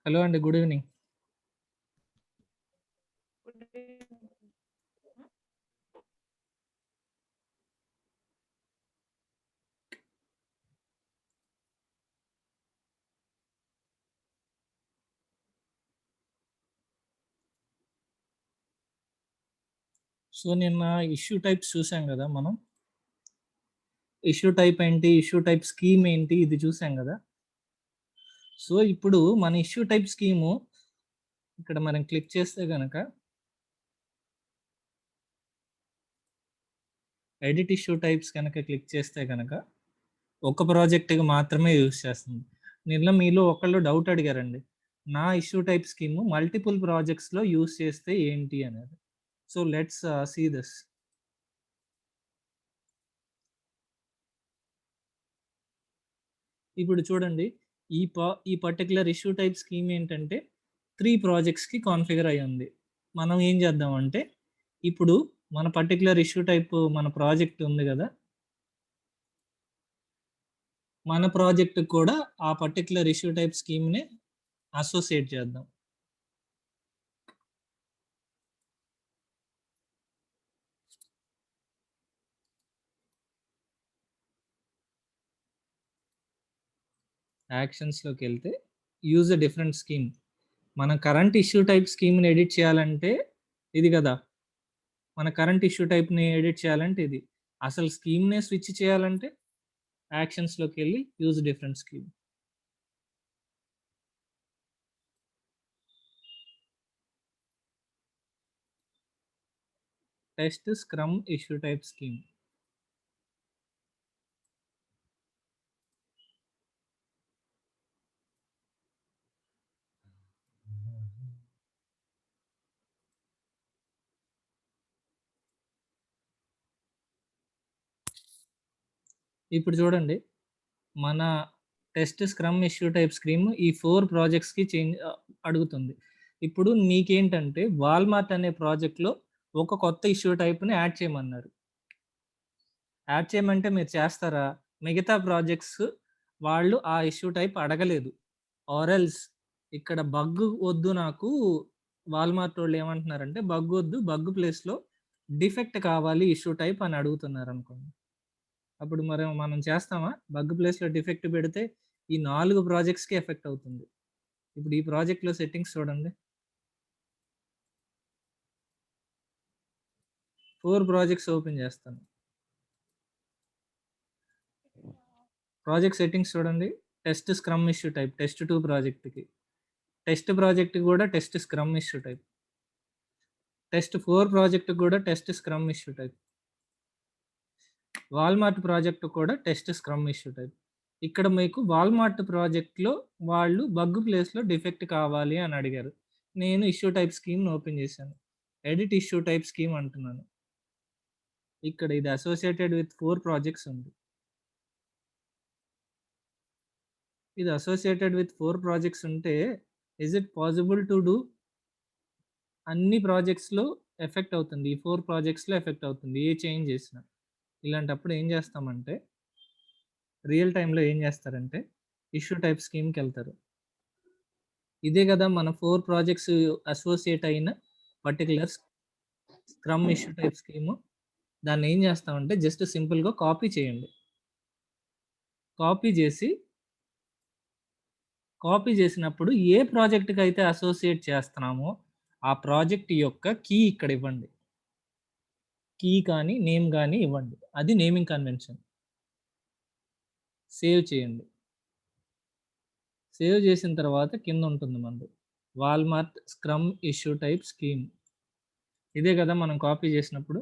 Hello అండి. Good evening. So, నిన్న issue types చూసాం గదా మనం. ఇష్యూ టైప్ ఏంటి? ఇష్యూ టైప్ స్కీమ్ ఏంటి? ఇది చూసాం గదా! సో, ఇప్పుడు మన ఇష్యూ టైప్ స్కీము ఇక్కడ మనం క్లిక్ చేస్తే గనక ఎడిట్ ఇష్యూ టైప్స్ కనుక క్లిక్ చేస్తే గనక ఒక ప్రాజెక్ట్‌కి మాత్రమే యూజ్ చేస్తుంది. నిన్న మీలో ఒకళ్ళు డౌట్ అడిగారండి. నా ఇష్యూ టైప్ స్కీము మల్టిపుల్ ప్రాజెక్ట్స్‌లో యూజ్ చేస్తే ఏంటి అనేది. So, let's see this. ఇప్పుడు చూడండి ఈ పర్టిక్యులర్ ఇష్యూ టైప్ స్కీమ్ ఏంటంటే 3 ప్రాజెక్ట్స్‌కి కాన్ఫిగర్ అయ్యి ఉంది. మనం ఏం చేద్దామంటే ఇప్పుడు మన పర్టిక్యులర్ ఇష్యూ టైప్ మన ప్రాజెక్ట్ ఉంది గదా! మన ప్రాజెక్ట్‌కి కూడా ఆ పర్టిక్యులర్ ఇష్యూ టైప్ స్కీమ్‌ని అసోసియేట్ చేద్దాం. యాక్షన్స్‌లోకెళ్తే యూజ్ ఎ డిఫరెంట్ స్కీమ్. మన కరెంట్ ఇష్యూ టైప్ స్కీమ్‌ని ఎడిట్ చేయాలంటే ఇది గదా! మన కరెంట్ ఇష్యూ టైప్‌ని ఎడిట్ చేయాలంటే ఇది. అసలు స్కీమ్‌నే స్విచ్ చేయాలంటే యాక్షన్స్‌లోకెళ్ళి use different scheme. Test scrum issue type scheme. ఇప్పుడు చూడండి మన test scrum issue type scheme ఈ 4 ప్రాజెక్ట్స్‌కి అడుగుతుంది. ఇప్పుడు మీకేంటంటే వాల్మార్ట్ అనే ప్రాజెక్ట్‌లో ఒక కొత్త ఇష్యూ టైప్‌ని యాడ్ చేయమన్నారు. యాడ్ చేయమంటే మీరు చేస్తారా? మిగతా ప్రాజెక్ట్స్ వాళ్ళు ఆ ఇష్యూ టైప్ అడగలేదు. ఆర్ ఎల్స్ ఇక్కడ బగ్ వద్దు నాకు వాల్మార్ట్ వాళ్ళు ఏమంటున్నారంటే బగ్ వద్దు, బగ్ ప్లేస్‌లో డిఫెక్ట్ కావాలి ఇష్యూ టైప్ అని అడుగుతున్నారనుకోండి. అప్పుడు మరి మనం చేస్తామా? బగ్ ప్లేస్‌లో డిఫెక్ట్ పెడితే ఈ 4 ప్రాజెక్ట్స్‌కి ఎఫెక్ట్ అవుతుంది. ఇప్పుడు ఈ ప్రాజెక్ట్‌లో సెట్టింగ్స్ చూడండి. 4 ప్రాజెక్ట్స్ ఓపెన్ చేస్తాను. ప్రాజెక్ట్ సెట్టింగ్స్ చూడండి. Test scrum issue type test 2 ప్రాజెక్ట్‌కి. టెస్ట్ ప్రాజెక్ట్‌కి కూడా test scrum issue type. Test 4 ప్రాజెక్ట్‌కి కూడా test scrum issue type. Walmart project కూడా టెస్ట్ స్క్రమ్ ఇష్యూ టైప్. ఇక్కడ మీకు వాల్మార్ట్ ప్రాజెక్ట్‌లో వాళ్ళు బగ్ ప్లేస్‌లో డిఫెక్ట్ కావాలి అని అడిగారు. నేను ఇష్యూ టైప్ స్కీమ్‌ని ఓపెన్ చేశాను. ఎడిట్ ఇష్యూ టైప్ స్కీమ్ అంటున్నాను. ఇక్కడ ఇది అసోసియేటెడ్ విత్ 4 ప్రాజెక్ట్స్ ఉంది. ఇది అసోసియేటెడ్ విత్ 4 ప్రాజెక్ట్స్ ఉంటే is it possible to do అన్ని ప్రాజెక్ట్స్‌లో ఎఫెక్ట్ అవుతుంది. ఈ 4 ప్రాజెక్ట్స్‌లో ఎఫెక్ట్ అవుతుంది. ఏ చేంజ్ చేసినా. ఇలాంటప్పుడు ఏం చేస్తామంటే రియల్ టైమ్‌లో ఏం చేస్తారంటే ఇష్యూ టైప్ స్కీమ్‌కెళ్తారు. ఇదే కదా మన 4 ప్రాజెక్ట్స్ అసోసియేట్ అయిన particular scrum issue type scheme. దాన్ని ఏం చేస్తామంటే జస్ట్ సింపుల్‌గా కాపీ చేయండి. కాపీ చేసి కాపీ చేసినప్పుడు ఏ ప్రాజెక్ట్‌కి అయితే అసోసియేట్ చేస్తున్నామో ఆ ప్రాజెక్ట్ యొక్క కీ ఇక్కడ ఇవ్వండి. కీ కానీ, నేమ్ గాని ఇవ్వండి. అది నేమింగ్ కన్వెన్షన్. సేవ్ చేయండి. సేవ్ చేసిన తర్వాత కింద ఉంటుంది మనది. Walmart scrum issue type scheme. ఇదే కదా మనం కాపీ చేసినప్పుడు.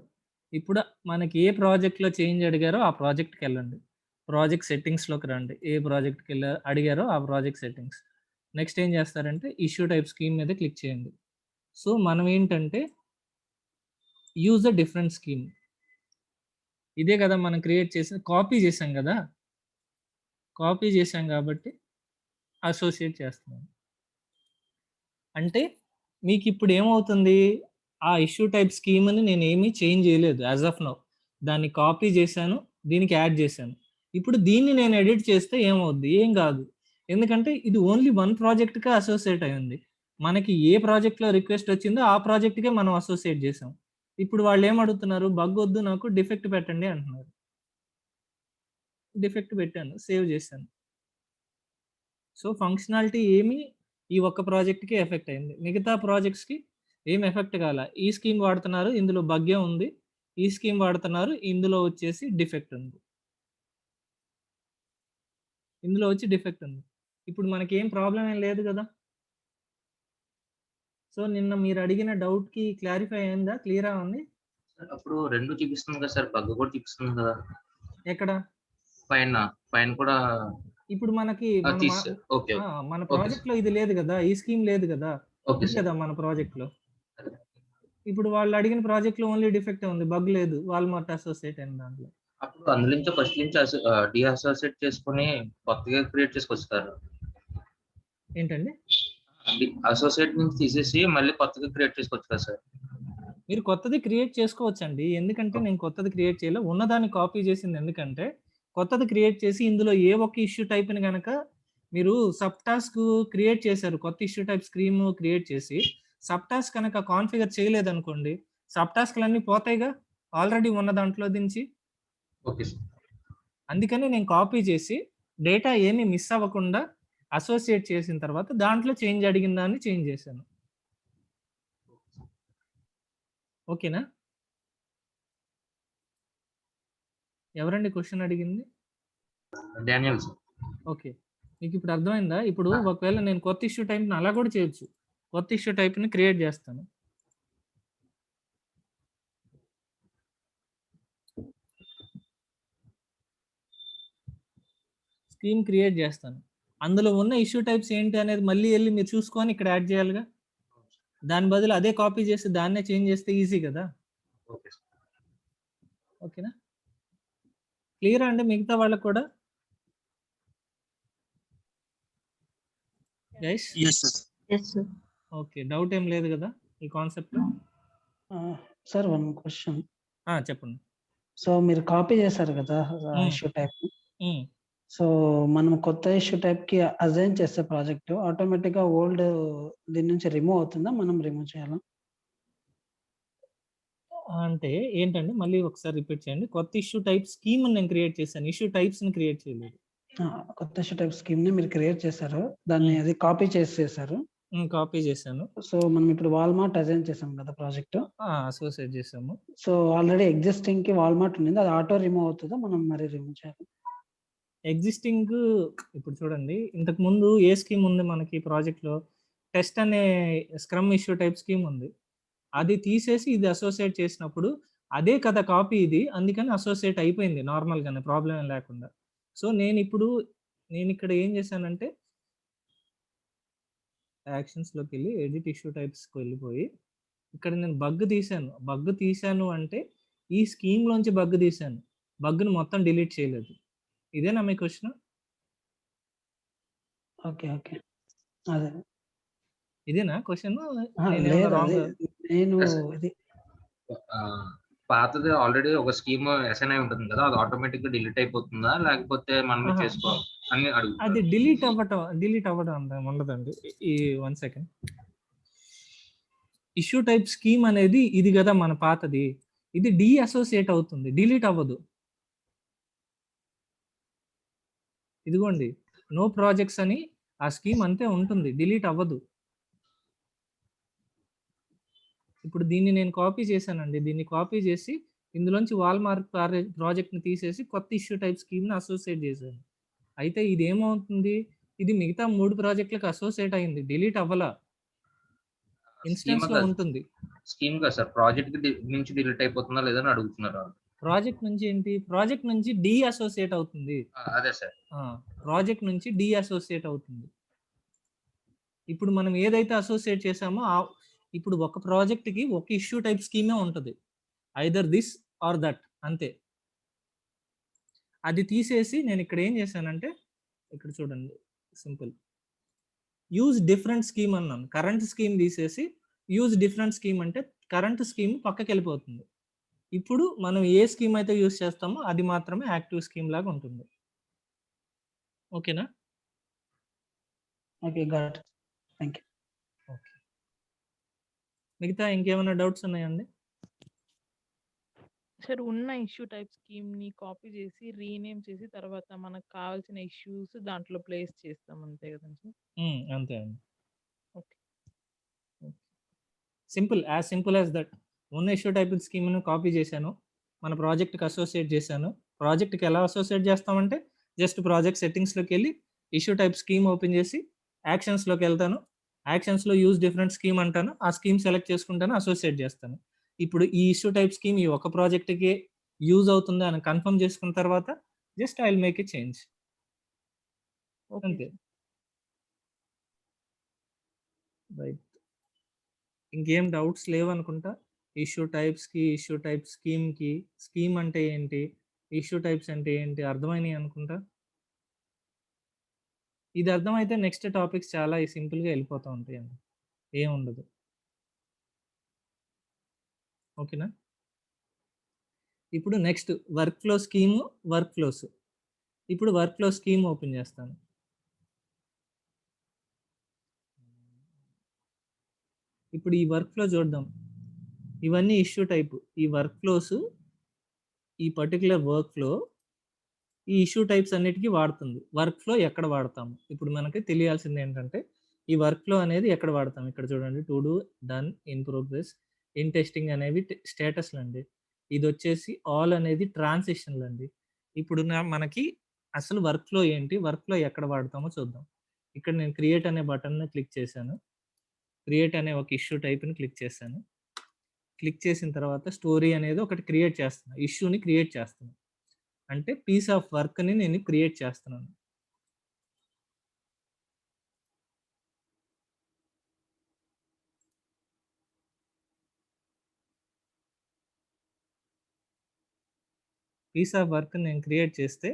ఇప్పుడు మనకి ఏ ప్రాజెక్ట్‌లో చేంజ్ అడిగారో ఆ ప్రాజెక్ట్‌కెళ్ళండి. ప్రాజెక్ట్ సెట్టింగ్స్‌లోకి రండి. ఏ అడిగారో ఆ ప్రాజెక్ట్ సెట్టింగ్స్. నెక్స్ట్ ఏం చేస్తారంటే ఇష్యూ టైప్ స్కీమ్ మీద క్లిక్ చేయండి. సో, మనం ఏంటంటే యూజ్ ఎ డిఫరెంట్ స్కీమ్. ఇదే కదా మనం క్రియేట్ చేసింది. కాపీ చేసాం కదా! కాపీ చేసాం కాబట్టి అసోసియేట్ చేస్తున్నాం. అంటే మీకిప్పుడు ఏమవుతుంది? ఆ ఇష్యూ టైప్ స్కీమ్‌ని నేనేమి చేంజ్ చేయలేదు యాస్ ఆఫ్ నౌ. దాన్ని కాపీ చేశాను. దీనికి యాడ్ చేశాను. ఇప్పుడు దీన్ని నేను ఎడిట్ చేస్తే ఏమవుద్ది? ఏం కాదు. ఎందుకంటే ఇది ఓన్లీ వన్ ప్రాజెక్ట్‌కే అసోసియేట్ అయ్యింది. మనకి ఏ ప్రాజెక్ట్‌లో రిక్వెస్ట్ వచ్చిందో ఆ ప్రాజెక్ట్‌కే మనం అసోసియేట్ చేసాం. ఇప్పుడు వాళ్ళేమడుగుతున్నారు, బగ్ వద్దు నాకు డిఫెక్ట్ పెట్టండి అంటున్నారు. డిఫెక్ట్ పెట్టాను. సేవ్ చేశాను. సో, ఫంక్షనాలిటీ ఏమి ఈ ఒక్క ప్రాజెక్ట్‌కే ఎఫెక్ట్ అయింది. మిగతా ప్రాజెక్ట్స్‌కి ఏం ఎఫెక్ట్ కాలా. ఈ స్కీమ్ వాడుతున్నారు, ఇందులో బగ్గే ఉంది. ఈ స్కీమ్ వాడుతున్నారు, ఇందులో వచ్చేసి డిఫెక్ట్ ఉంది. ఇందులో వచ్చి డిఫెక్ట్ ఉంది. ఇప్పుడు మనకేం ప్రాబ్లమ్ ఏం లేదు గదా! సో, నిన్న మీరడిగిన డౌట్‌కి క్లారిఫై అయిందా? క్లియరా ఉంది? సార్ అప్పుడు 2 చూపిస్తుంది కదా సార్. బగ్ కూడా చూపిస్తుంది కదా! ఎక్కడ? పైన, పైన కూడా ఇప్పుడు మనకి మన మా తీసేసారు. ఓకే. ఆ! మన ఓకే సార్. ప్రాజెక్ట్‌లో ఇది లేదు గదా! ఈ స్కీమ్ లేదు గదా! ఓకే ఉంది సార్. కదా మన ప్రాజెక్ట్‌లో. ఇప్పుడు వాళ్ళడిగిన ప్రాజెక్ట్‌లో ఓన్లీ డిఫెక్టే ఉంది. బగ్ లేదు. వాల్మార్ట్ అసోసియేట్ అయిన దాంట్లో. అప్పుడు అందులో నుంచి ఫస్ట్ నుంచి డీఅసోసియేట్ చేసుకొని కొత్తగా క్రియేట్ చేసుకోవచ్చు సార్. ఏంటండి? అసోసియేట్ నుంచి తీసేసి మళ్ళీ కొత్తగా క్రియేట్ చేసుకోవచ్చు కదా సార్. మీరు కొత్తది క్రియేట్ చేసుకోవచ్చండి. ఎందుకంటే నేను కొత్తది క్రియేట్ చేయలే. ఉన్నదాన్ని కాపీ చేసింది ఎందుకంటే, కొత్తది క్రియేట్ చేసి ఇందులో ఏ ఒక్క ఇష్యూ టైప్‌ని గనక మీరు సబ్ టాస్క్ క్రియేట్ చేశారు. కొత్త ఇష్యూ టైప్ స్క్రీమ్ క్రియేట్ చేసి, సబ్ టాస్క్ గనక కాన్ఫిగర్ చేయలేదనుకోండి, సబ్ టాస్క్‌లన్నీ పోతాయిగా ఆల్రెడీ ఉన్న దాంట్లో నుంచి. Okay sir. అందుకని నేను కాపీ చేసి, డేటా ఏమి మిస్ అవ్వకుండా అసోసియేట్ చేసిన తర్వాత దాంట్లో చేంజ్ అడిగిన దాన్ని చేంజ్ చేశాను. ఓకేనా? ఎవరండి క్వెషన్ అడిగింది? Daniel sir. ఓకే. మీకిప్పుడు అర్థమైందా? ఇప్పుడు ఒకవేళ నేను కొత్త ఇష్యూ టైప్‌ని అలా కూడా చేయొచ్చు. కొత్త ఇష్యూ టైప్‌ని క్రియేట్ జేస్తాను. స్కీమ్ క్రియేట్ జేస్తాను. అందులో ఉన్న ఇష్యూ టైప్స్ ఏంటి అనేది మళ్ళీ ఎళ్లి మీరు చూసుకొని ఇక్కడ యాడ్ జేయాలిగా. దాని బదులు అదే కాపీ చేసి దాన్నే చేంజ్ చేస్తే ఈజీ గదా! Okay sir. ఓకేనా? క్లియరా అండి మిగతా వాళ్ళకి కూడా? Guys? Yes sir. Yes sir. Okay. Doubt ఏం లేదు గదా! ఈ కాన్సెప్ట్‌లో? Sir one question. చెప్పండి. సో, మీరు కాపీ చేశారు కదా! హ్మ్. Issue type. హ్మ్. సో, మనం కొత్త ఇష్యూ టైప్‌కి అసైన్ చేస్తే ప్రాజెక్ట్ ఆటోమేటిక్‌గా ఓల్డ్ దీని నుంచి రిమూవ్ అవుతుందా? మనం రిమూవ్ చేయాలా? అంటే ఏంటండి? మళ్ళీ ఒకసారి రిపీట్ చేయండి. కొత్త ఇష్యూ టైప్ స్కీమ్‌ని నేను క్రియేట్ చేశాను. ఇష్యూ టైప్స్‌ని క్రియేట్ చేయలేదు. కొత్త ఇష్యూ టైప్ స్కీమ్‌ని మీరు క్రియేట్ చేశారు. దాన్ని అది కాపీ చేసేసారు. కాపీ చేశాను. సో, మనం ఇప్పుడు వాల్మార్ట్ అసైన్ చేసాం కదా ప్రాజెక్ట్. అసోసియేట్ చేసాము. సో, ఆల్రెడీ ఎగ్జిస్టింగ్‌కి వాల్మార్ట్ ఉండింది. అది ఆటో రిమూవ్ అవుతదా? మనం మరి రిమూవ్ చేయాలా? ఎగ్జిస్టింగ్ ఇప్పుడు చూడండి. ఇంతకుముందు ఏ స్కీమ్ ఉంది మనకి ప్రాజెక్ట్‌లో? టెస్ట్ అనే స్క్రమ్ ఇష్యూ టైప్ స్కీమ్ ఉంది. అది తీసేసి ఇది అసోసియేట్ చేసినప్పుడు అదే కదా కాపీ ఇది. అందుకని అసోసియేట్ అయిపోయింది నార్మల్‌గానే ప్రాబ్లమ్ ఏం లేకుండా. సో, నేనిక్కడ ఏం చేశానంటే యాక్షన్స్‌లోకెళ్ళి ఎడిట్ ఇష్యూ టైప్స్‌కి వెళ్ళిపోయి, ఇక్కడ నేను బగ్ తీశాను. బగ్ తీశాను అంటే ఈ స్కీమ్‌లోంచి బగ్ తీశాను. బగ్‌ని మొత్తం డిలీట్ చేయలేదు. ఇదేనా మీ క్వెషన్? ఓకే. ఓకే. అదే. ఇదేనా క్వెషన్? నేనేమన్నా లేదు. అదే రాంగ్ నేను యెస్ సార్. ఇది పాతది ఆల్రెడీ ఒక స్కీమ్ అసైన్ అయి ఉంటుంది కదా! అది ఆటోమేటిక్‌గా డిలీట్ అయిపోతుందా? లేకపోతే మనమే ఆహా! చేసుకోవాలా? అని అది అడుగుతున్నారు. డిలీట్ అవ్వడం అంత ఉండదండి. 1 సెకండ్. ఇష్యూ టైప్ స్కీమ్ అనేది ఇది గదా మన పాతది. ఇది డీ అసోసియేట్ అవుతుంది. డిలీట్ అవ్వదు. ఇదిగోండి. నో ప్రాజెక్ట్స్ అని ఆ స్కీమ్ అంతే ఉంటుంది. డిలీట్ అవ్వదు. ఇప్పుడు దీన్ని నేను కాపీ చేశానండి. దీన్ని కాపీ చేసి ఇందులోంచి వాల్మార్ట్ ప్రాజెక్ట్‌ని తీసేసి కొత్త ఇష్యూ టైప్ స్కీమ్‌ని అసోసియేట్ చేశాను. అయితే ఇదేమవుతుంది? ఇది మిగతా 3 ప్రాజెక్ట్‌లకి అసోసియేట్ అయింది. డిలీట్ అవ్వలా. స్కీమ్ ఇన్‌స్టెన్స్‌లో కాదు. ఉంటుంది. స్కీమ్ కాదు సార్. ప్రాజెక్ట్ నుంచి డిలీట్ అయిపోతుందా లేదా అని అడుగుతున్నారు వాళ్ళు. ప్రాజెక్ట్ నుంచి ఏంటి? ప్రాజెక్ట్ నుంచి డీ అసోసియేట్ అవుతుంది. అదే సార్. ప్రాజెక్ట్ నుంచి డీ అసోసియేట్ అవుతుంది. ఇప్పుడు మనం ఏదైతే అసోసియేట్ చేసామో ఇప్పుడు ఒక ప్రాజెక్ట్‌కి ఒక ఇష్యూ టైప్ స్కీమే ఉంటది. ఐదర్ దిస్ ఆర్ దట్ అంతే. అది తీసేసి నేనిక్కడ ఏం చేశానంటే, ఇక్కడ చూడండి సింపుల్. యూజ్ డిఫరెంట్ స్కీమ్ అన్నాను. కరెంట్ స్కీమ్ తీసేసి యూజ్ డిఫరెంట్ స్కీమ్ అంటే కరెంట్ స్కీమ్ పక్కకెళ్ళిపోతుంది. ఇప్పుడు మనం ఏ స్కీమ్ అయితే యూజ్ చేస్తామో అది మాత్రమే యాక్టివ్ స్కీమ్ లాగా ఉంటుంది. ఓకేనా? Okay. Got it. Thank you. Okay. మిగతా ఇంకేమైనా డౌట్స్ ఉన్నాయండి? సార్ ఉన్న ఇష్యూ టైప్ స్కీమ్‌ని కాపీ చేసి, రీనేమ్ చేసి తర్వాత మనకు కావాల్సిన ఇష్యూస్ దాంట్లో ప్లేస్ చేస్తాం అంతే కదండీ సార్? అంతే అండి. Okay. Simple. Simple as that. ఉన్న ఇష్యూ టైప్ స్కీమ్‌ని కాపీ చేశాను. మన ప్రాజెక్ట్‌కి అసోసియేట్ చేశాను. ప్రాజెక్ట్‌కి ఎలా అసోసియేట్ చేస్తామంటే జస్ట్ ప్రాజెక్ట్ సెట్టింగ్స్‌లోకెళ్ళి ఇష్యూ టైప్ స్కీమ్ ఓపెన్ చేసి యాక్షన్స్‌లోకి వెళ్తాను. యాక్షన్స్‌లో యూజ్ డిఫరెంట్ స్కీమ్ అంటాను. ఆ స్కీమ్ సెలెక్ట్ చేసుకుంటాను. అసోసియేట్ చేస్తాను. ఇప్పుడు ఈ ఇష్యూ టైప్ స్కీమ్ ఈ ఒక ప్రాజెక్ట్‌కే యూజ్ అవుతుందా అని కన్ఫర్మ్ చేసుకున్న తర్వాత just I will make a change. Okay అంతే. సార్. రైట్. ఇంకేం డౌట్స్ లేవనుకుంటా. ఇష్యూ టైప్స్‌కి, ఇష్యూ టైప్ స్కీమ్‌కి, స్కీమ్ అంటే ఏంటి? ఇష్యూ టైప్స్ అంటే ఏంటి? అర్థమైనయి అనుకుంటా. ఇది అర్థమైతే నెక్స్ట్ టాపిక్స్ చాలా సింపుల్‌గా వెళ్ళిపోతా ఉంటాయండి. ఏముండదు. ఓకేనా? ఇప్పుడు next work flow scheme, work flows. ఇప్పుడు వర్క్ ఫ్లో స్కీమ్ ఓపెన్ చేస్తాను. ఇప్పుడు ఈ వర్క్ ఫ్లో చూద్దాం. ఇవన్నీ ఇష్యూ టైప్. ఈ వర్క్ ఫ్లోస్ ఈ పర్టిక్యులర్ వర్క్ ఫ్లో ఈ ఇష్యూ టైప్స్ అన్నిటికీ వాడుతుంది. వర్క్ ఫ్లో ఎక్కడ వాడతాము? ఇప్పుడు మనకి తెలియాల్సింది ఏంటంటే ఈ వర్క్ ఫ్లో అనేది ఎక్కడ వాడతాం? ఇక్కడ చూడండి to do, done, in progress, in testing అనేవి స్టేటస్‌లండి. ఇదొచ్చేసి ఆల్ అనేది ట్రాన్సిషన్‌లండి. ఇప్పుడు మనకి అసలు వర్క్ ఫ్లో ఏంటి? వర్క్ ఫ్లో ఎక్కడ వాడతామో చూద్దాం. ఇక్కడ నేను క్రియేట్ అనే బటన్‌ని క్లిక్ చేశాను. క్రియేట్ అనే ఒక ఇష్యూ టైప్‌ని క్లిక్ చేశాను. క్లిక్ చేసిన తర్వాత స్టోరీ అనేది ఒకటి క్రియేట్ చేస్తున్నా. ఇష్యూని క్రియేట్ చేస్తున్నా. అంటే పీస్ ఆఫ్ వర్క్‌ని నేను క్రియేట్ చేస్తున్నాను. పీస్ ఆఫ్ వర్క్‌ని నేను క్రియేట్ చేస్తే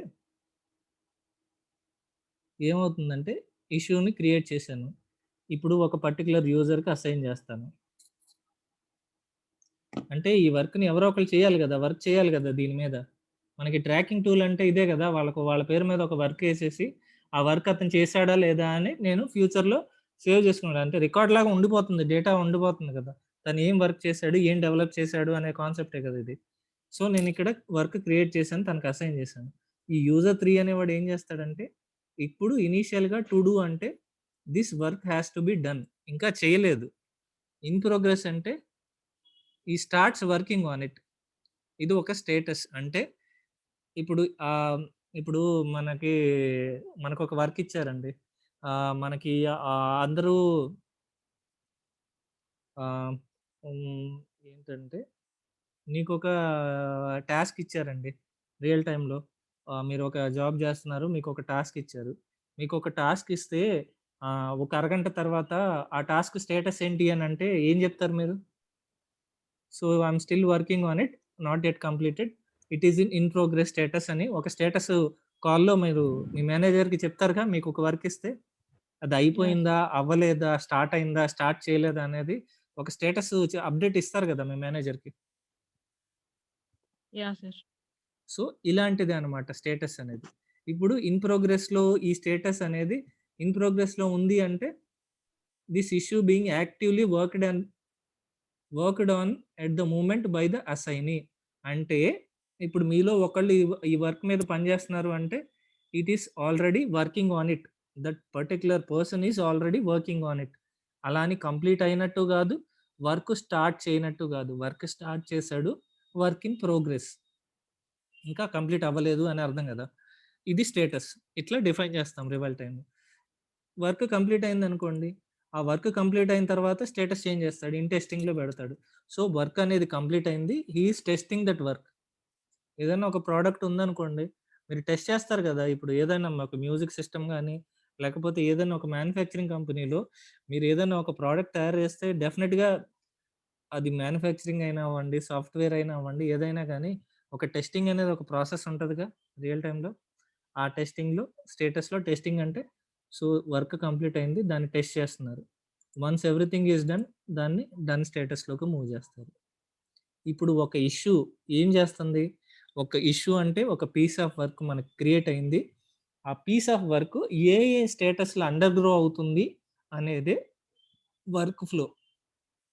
ఏమవుతుందంటే ఇష్యూని క్రియేట్ చేశాను. ఇప్పుడు ఒక పర్టిక్యులర్ యూజర్‌కి అసైన్ చేస్తాను. అంటే ఈ వర్క్‌ని ఎవరో ఒకళ్ళు చేయాలి గదా! వర్క్ చేయాలి గదా! దీని మీద. మనకి ట్రాకింగ్ టూల్ అంటే ఇదే గదా! వాళ్ళ పేరు మీద ఒక వర్క్ ఏసేసి, ఆ వర్క్ అతను చేశాడా లేదా అని నేను ఫ్యూచర్‌లో సేవ్ చేసుకున్నాను. అంటే రికార్డ్ లాగా ఉండిపోతుంది. డేటా ఉండిపోతుంది కదా! తను ఏం వర్క్ చేశాడు, ఏం డెవలప్ చేశాడు అనే కాన్సెప్టే కదా ఇది. సో, నేనిక్కడ వర్క్ క్రియేట్ చేశాను. తనకి అసైన్ చేశాను. ఈ యూజర్ 3 అనేవాడు ఏం చేస్తాడంటే, ఇప్పుడు ఇనీషియల్‌గా టు డూ అంటే this work has to be done. ఇంకా చేయలేదు. ఇన్ ప్రోగ్రెస్ అంటే ఈ స్టార్ట్స్ వర్కింగ్ ఆన్ ఇట్. ఇది ఒక స్టేటస్. అంటే ఇప్పుడు ఇప్పుడు మనకి మనకొక వర్క్ ఇచ్చారండి. మనకి అందరూ ఆహ్, హ్మ్. ఏంటంటే నీకొక టాస్క్ ఇచ్చారండి. రియల్ టైమ్‌లో. మీరొక జాబ్ జేస్తున్నారు. మీకొక టాస్క్ ఇచ్చారు. మీకొక టాస్క్ ఇస్తే ఒక అరగంట తర్వాత ఆ టాస్క్ స్టేటస్ ఏంటి అనంటే ఏం జెప్తారు మీరు? So, I'm still working on it. Not yet completed. It is in progress status అని ఒక స్టేటస్ కాల్‌లో మీరు మీ మేనేజర్‌కి చెప్తారుగా మీకొక వర్క్ ఇస్తే. అది యాహ్! అయిపోయిందా? అవ్వలేదా? స్టార్ట్ అయిందా? స్టార్ట్ చేయలేదా? అనేది ఒక స్టేటస్ అప్డేట్ ఇస్తారు గదా! మీ మేనేజర్‌కి. యాహ్! సార్. సో, ఇలాంటిదే అనమాట స్టేటస్ అనేది. ఇప్పుడు ఇన్ ప్రోగ్రెస్‌లో ఈ స్టేటస్ అనేది ఇన్ ప్రోగ్రెస్‌లో ఉంది అంటే this issue being actively worked on at the moment by the assignee. అంటే ఇప్పుడు మీలో ఒకళ్ళు ఈ వర్క్ మీద పని చేస్తున్నారు అంటే it is already working on it. That particular person is already working on it. అలా అని కంప్లీట్ అయినట్టు గాదు. వర్క్ స్టార్ట్ చేయనట్టు గాదు. వర్క్ స్టార్ట్ చేశాడు. Work in progress. ఇంకా కంప్లీట్ అవ్వలేదు అని అర్థం గదా! ఇది స్టేటస్. ఇట్లా డిఫైన్ చేస్తాం రివల్ టైమ్‌లో. వర్క్ కంప్లీట్ అయిందనుకోండి. ఆ వర్క్ కంప్లీట్ అయిన తర్వాత స్టేటస్ చేంజ్ చేస్తాడు. ఇన్ టెస్టింగ్‌లో పెడతాడు. సో, వర్క్ అనేది కంప్లీట్ అయింది. He is testing that work. ఏదైనా ఒక ప్రొడక్ట్ ఉందనుకోండి. మీరు టెస్ట్ చేస్తారు గదా! ఇప్పుడు ఏదైనా ఒక మ్యూజిక్ సిస్టమ్ గాని, లేకపోతే ఏదైనా ఒక మ్యానుఫ్యాక్చరింగ్ కంపెనీలో మీరు ఏదైనా ఒక ప్రొడక్ట్ తయారు చేస్తే డెఫినిట్‌గా అది మ్యానుఫ్యాక్చరింగ్ అయినా అవ్వండి, సాఫ్ట్‌వేర్ అయినా అవ్వండి, ఏదైనా గానీ ఒక టెస్టింగ్ అనేది ఒక ప్రాసెస్ ఉంటదిగా రియల్ టైమ్‌లో. ఆ టెస్టింగ్‌లో స్టేటస్‌లో టెస్టింగ్ అంటే సో, వర్క్ కంప్లీట్ అయింది. దాన్ని టెస్ట్ చేస్తున్నారు. వన్స్ ఎవ్రీథింగ్ ఈస్ డన్ దాన్ని డన్ స్టేటస్‌లోకి మూవ్ చేస్తారు. ఇప్పుడు ఒక ఇష్యూ ఏం చేస్తుంది? ఒక ఇష్యూ అంటే ఒక పీస్ ఆఫ్ వర్క్ మనకు క్రియేట్ అయింది. ఆ పీస్ ఆఫ్ వర్క్ ఏ స్టేటస్లో అండర్ గ్రో అవుతుంది అనేది వర్క్ ఫ్లో.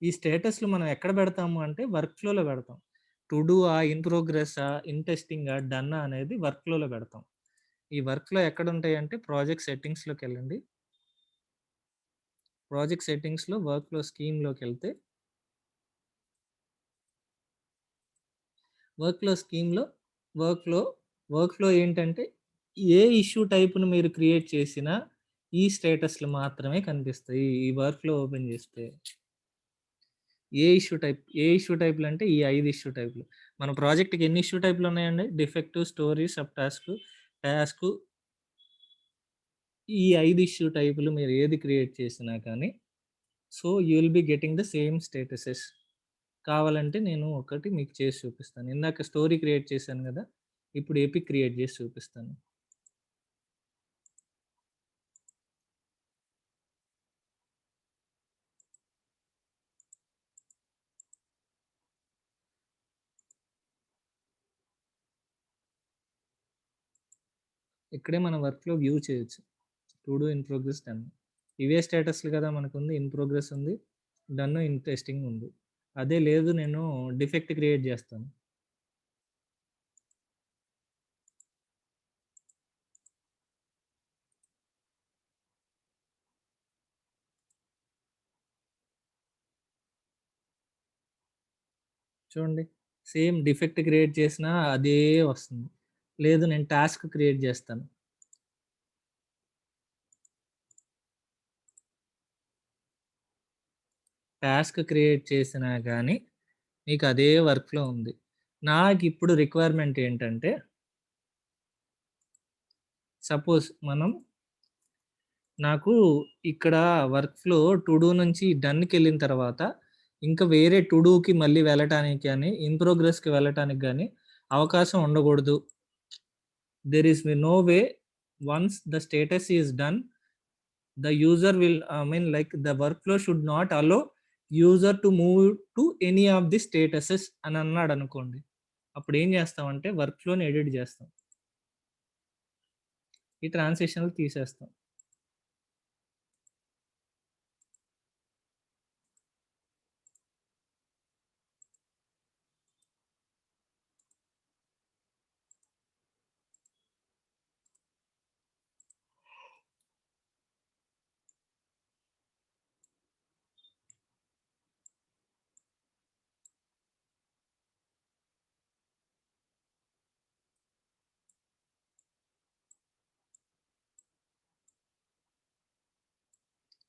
ఈ స్టేటస్లు మనం ఎక్కడ పెడతాము అంటే వర్క్ ఫ్లోలో పెడతాం. To do in progress in testing done అనేది వర్క్ ఫ్లోలో పెడతాం. ఈ వర్క్ ఫ్లో ఎక్కడ ఉంటాయి అంటే ప్రాజెక్ట్ సెట్టింగ్స్లోకి వెళ్ళండి. ప్రాజెక్ట్ సెట్టింగ్స్లో వర్క్ ఫ్లో స్కీమ్లోకి వెళ్తే వర్క్ ఫ్లో ఏంటంటే ఏ ఇష్యూ టైప్ను మీరు క్రియేట్ చేసినా ఈ స్టేటస్లు మాత్రమే కనిపిస్తాయి. ఈ వర్క్ ఫ్లో ఓపెన్ చేస్తే ఏ ఇష్యూ టైప్లు అంటే ఈ 5 ఇష్యూ టైప్లు. మన ప్రాజెక్ట్కి ఎన్ని ఇష్యూ టైప్లు ఉన్నాయండి? Defective, story, sub task. ఈ 5 ఇష్యూ టైపులు మీరు ఏది క్రియేట్ చేసినా కానీ so you will be getting the same statuses. కావాలంటే నేను ఒకటి మీకు చేసి చూపిస్తాను. ఇందాక స్టోరీ క్రియేట్ చేశాను కదా, ఇప్పుడు ఎపిక్ క్రియేట్ చేసి చూపిస్తాను. ఇక్కడే మన వర్క్లో వ్యూ చేయొచ్చు. To do, in progress, done. ఇవే స్టేటస్లు కదా మనకు ఉంది. ఇన్ ప్రోగ్రెస్ ఉంది, డన్, ఇన్ టెస్టింగ్ ఉంది. అదే లేదు నేను డిఫెక్ట్ క్రియేట్ చేస్తాను. చూడండి, సేమ్ డిఫెక్ట్ క్రియేట్ చేసినా అదే వస్తుంది. లేదు నేను టాస్క్ క్రియేట్ చేస్తాను. టాస్క్ క్రియేట్ చేసినా కానీ మీకు అదే వర్క్లో ఉంది. నాకు ఇప్పుడు రిక్వైర్మెంట్ ఏంటంటే సపోజ్ నాకు ఇక్కడ వర్క్ ఫ్లో టు డూ నుంచి డన్కి వెళ్ళిన తర్వాత ఇంకా వేరే టు డూకి మళ్ళీ వెళ్ళటానికి కానీ ఇన్ ప్రోగ్రెస్కి వెళ్ళటానికి కానీ అవకాశం ఉండకూడదు. There is no way once the status is done the user will the workflow should not allow user to move to any of the statuses అని అన్నాడు అనుకోండి. అప్పుడు ఏం చేస్తామంటే వర్క్ ఫ్లోని ఎడిట్ చేస్తాం, ఈ ట్రాన్సిషన్లు తీసేస్తాం.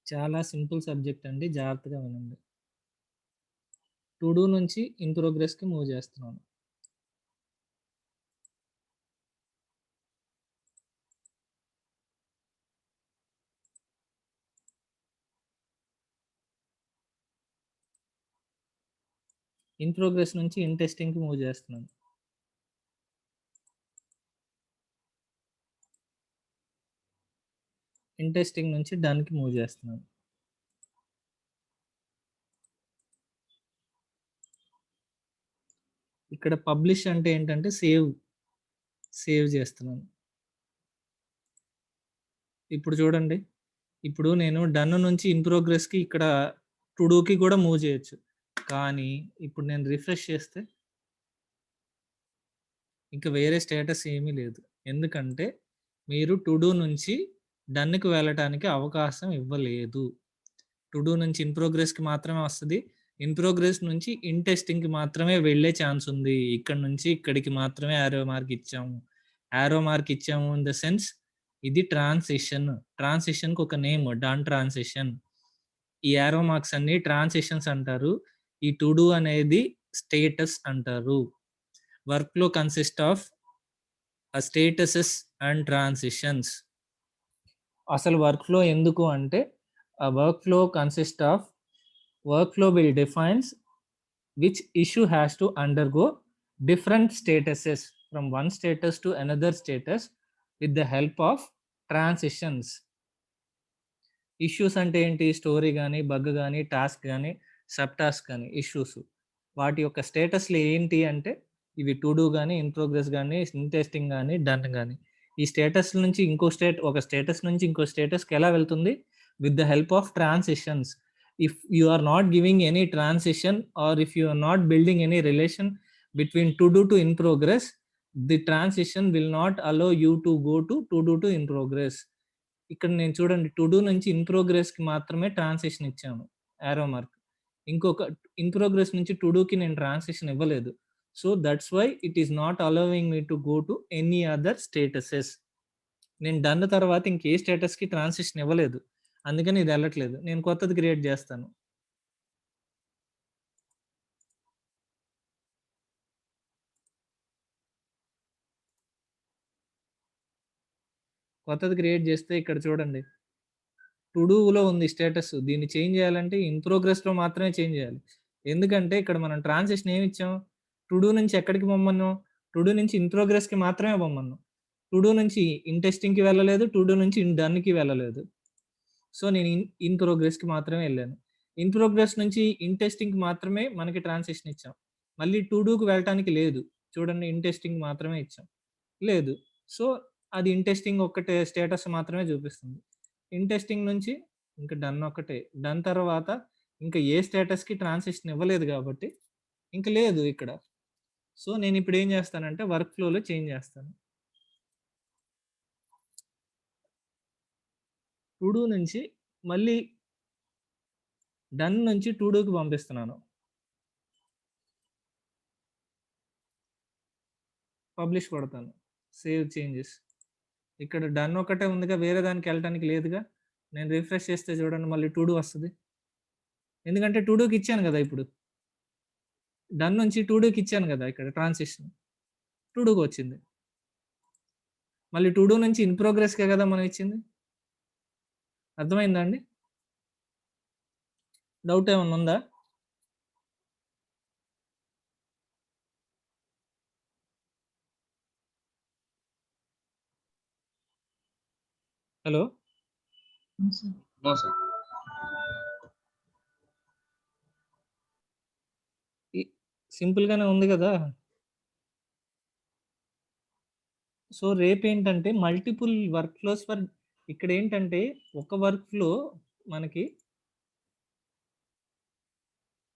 చాలా సింపుల్ సబ్జెక్ట్ అండి, జాగ్రత్తగా వినండి. టు డూ నుంచి ఇన్ ప్రోగ్రెస్కి మూవ్ చేస్తున్నాను. ఇన్ ప్రోగ్రెస్ నుంచి ఇన్ టెస్టింగ్కి మూవ్ చేస్తున్నాను. ఇన్ టెస్టింగ్ నుంచి డన్కి మూవ్ చేస్తున్నాను. ఇక్కడ పబ్లిష్ అంటే ఏంటంటే సేవ్ చేస్తున్నాను. ఇప్పుడు చూడండి, ఇప్పుడు నేను డన్ నుంచి ఇన్ ప్రోగ్రెస్కి ఇక్కడ టు డూకి కూడా మూవ్ చేయొచ్చు. కానీ ఇప్పుడు నేను రిఫ్రెష్ చేస్తే ఇంకా వేరే స్టేటస్ ఏమీ లేదు. ఎందుకంటే మీరు టు డూ నుంచి డన్కి వెళ్ళటానికి అవకాశం ఇవ్వలేదు. టు డూ నుంచి ఇన్ ప్రోగ్రెస్కి మాత్రమే వస్తుంది. ఇన్ ప్రోగ్రెస్ నుంచి ఇన్ టెస్టింగ్కి మాత్రమే వెళ్ళే ఛాన్స్ ఉంది. ఇక్కడ నుంచి ఇక్కడికి మాత్రమే యారో మార్క్ ఇచ్చాము ఇన్ ద సెన్స్ ఇది ట్రాన్సిషన్కి ఒక నేమ్ డన్ ట్రాన్సిషన్. ఈ యారో మార్క్స్ అన్ని ట్రాన్సిషన్స్ అంటారు. ఈ టు డూ అనేది స్టేటస్ అంటారు. వర్క్లో consist of statuses and transitions. అసలు వర్క్ఫ్లో ఎందుకు అంటే workflow consist of workflow will defines which issue has to undergo different statuses from one status to another status with the help of transitions. Issues అంటే ఏంటి? Story కానీ, bug కానీ, task కానీ, sub task కానీ issues. వాటి యొక్క స్టేటస్లు ఏంటి అంటే ఇవి టు డూ కానీ, ఇన్ ప్రోగ్రెస్ కానీ, ఇన్ టెస్టింగ్ కానీ, డన్ కానీ. ఈ స్టేటస్ నుంచి ఒక స్టేటస్ నుంచి ఇంకో స్టేటస్కి ఎలా వెళ్తుంది? With the help of transitions. If you are not giving any transition or if you are not building any relation between to do to in progress, the transition will not allow you to go to do to in progress. ఇక్కడ నేను చూడండి, to do నుంచి in ప్రోగ్రెస్కి మాత్రమే transition ఇచ్చాను, arrow mark. ఇంకొక in progress నుంచి to డూకి నేను ట్రాన్సిషన్ ఇవ్వలేదు. So that's why it is not allowing me to go to any other statuses. నేను డన్ తర్వాత ఇంకే స్టేటస్కి ట్రాన్సిషన్ ఇవ్వలేదు, అందుకని ఇది వెళ్ళట్లేదు. నేను కొత్తది క్రియేట్ చేస్తాను. కొత్తది క్రియేట్ చేస్తే ఇక్కడ చూడండి, టు డూలో ఉంది స్టేటస్. దీన్ని చేంజ్ చేయాలంటే ఇన్ ప్రోగ్రెస్లో మాత్రమే చేంజ్ చేయాలి. ఎందుకంటే ఇక్కడ మనం ట్రాన్సిషన్ ఏమి ఇచ్చాం? టు డూ నుంచి ఎక్కడికి పొమ్మన్నాం? టు డూ నుంచి ఇన్ ప్రోగ్రెస్కి మాత్రమే పొమ్మన్నాం. టు డూ నుంచి ఇన్ టెస్టింగ్కి వెళ్ళలేదు, టు డూ నుంచి ఇన్ డన్కి వెళ్ళలేదు. సో నేను ఇన్ ప్రోగ్రెస్కి మాత్రమే వెళ్ళాను. ఇన్ ప్రోగ్రెస్ నుంచి ఇన్ టెస్టింగ్కి మాత్రమే మనకి ట్రాన్సిషన్ ఇచ్చాం. మళ్ళీ టు డూకి వెళ్ళటానికి లేదు. చూడండి, ఇన్ టెస్టింగ్ మాత్రమే ఇచ్చాం, లేదు. సో అది ఇన్ టెస్టింగ్ ఒక్కటే స్టేటస్ మాత్రమే చూపిస్తుంది. ఇన్ టెస్టింగ్ నుంచి ఇంకా డన్ ఒక్కటే. డన్ తర్వాత ఇంకా ఏ స్టేటస్కి ట్రాన్సిషన్ ఇవ్వలేదు కాబట్టి ఇంకా లేదు ఇక్కడ. సో నేను ఇప్పుడు ఏం చేస్తానంటే వర్క్ ఫ్లోలో చేంజ్ చేస్తాను. టు డూ నుంచి మళ్ళీ డన్ నుంచి టు డూకి పంపిస్తున్నాను. పబ్లిష్ కొడతాను, సేవ్ చేంజెస్. ఇక్కడ డన్ ఒకటే ఉందిగా, వేరే దానికి వెళ్ళటానికి లేదుగా. నేను రిఫ్రెష్ చేస్తే చూడండి, మళ్ళీ టు డూ వస్తుంది. ఎందుకంటే టు డూకి ఇచ్చాను కదా, ఇప్పుడు డన్ నుంచి టు డూకి ఇచ్చాను కదా, ఇక్కడ ట్రాన్సిషన్ టు డూకి వచ్చింది. మళ్ళీ టు డూ నుంచి ఇన్ ప్రోగ్రెస్కే కదా మనం ఇచ్చింది. అర్థమైందా అండి? డౌట్ ఏమన్నా ఉందా? Hello, no sir. సింపుల్గానే ఉంది కదా. సో రేపు ఏంటంటే మల్టిపుల్ వర్క్ ఫ్లోస్ ఫర్, ఇక్కడ ఏంటంటే ఒక వర్క్ ఫ్లో మనకి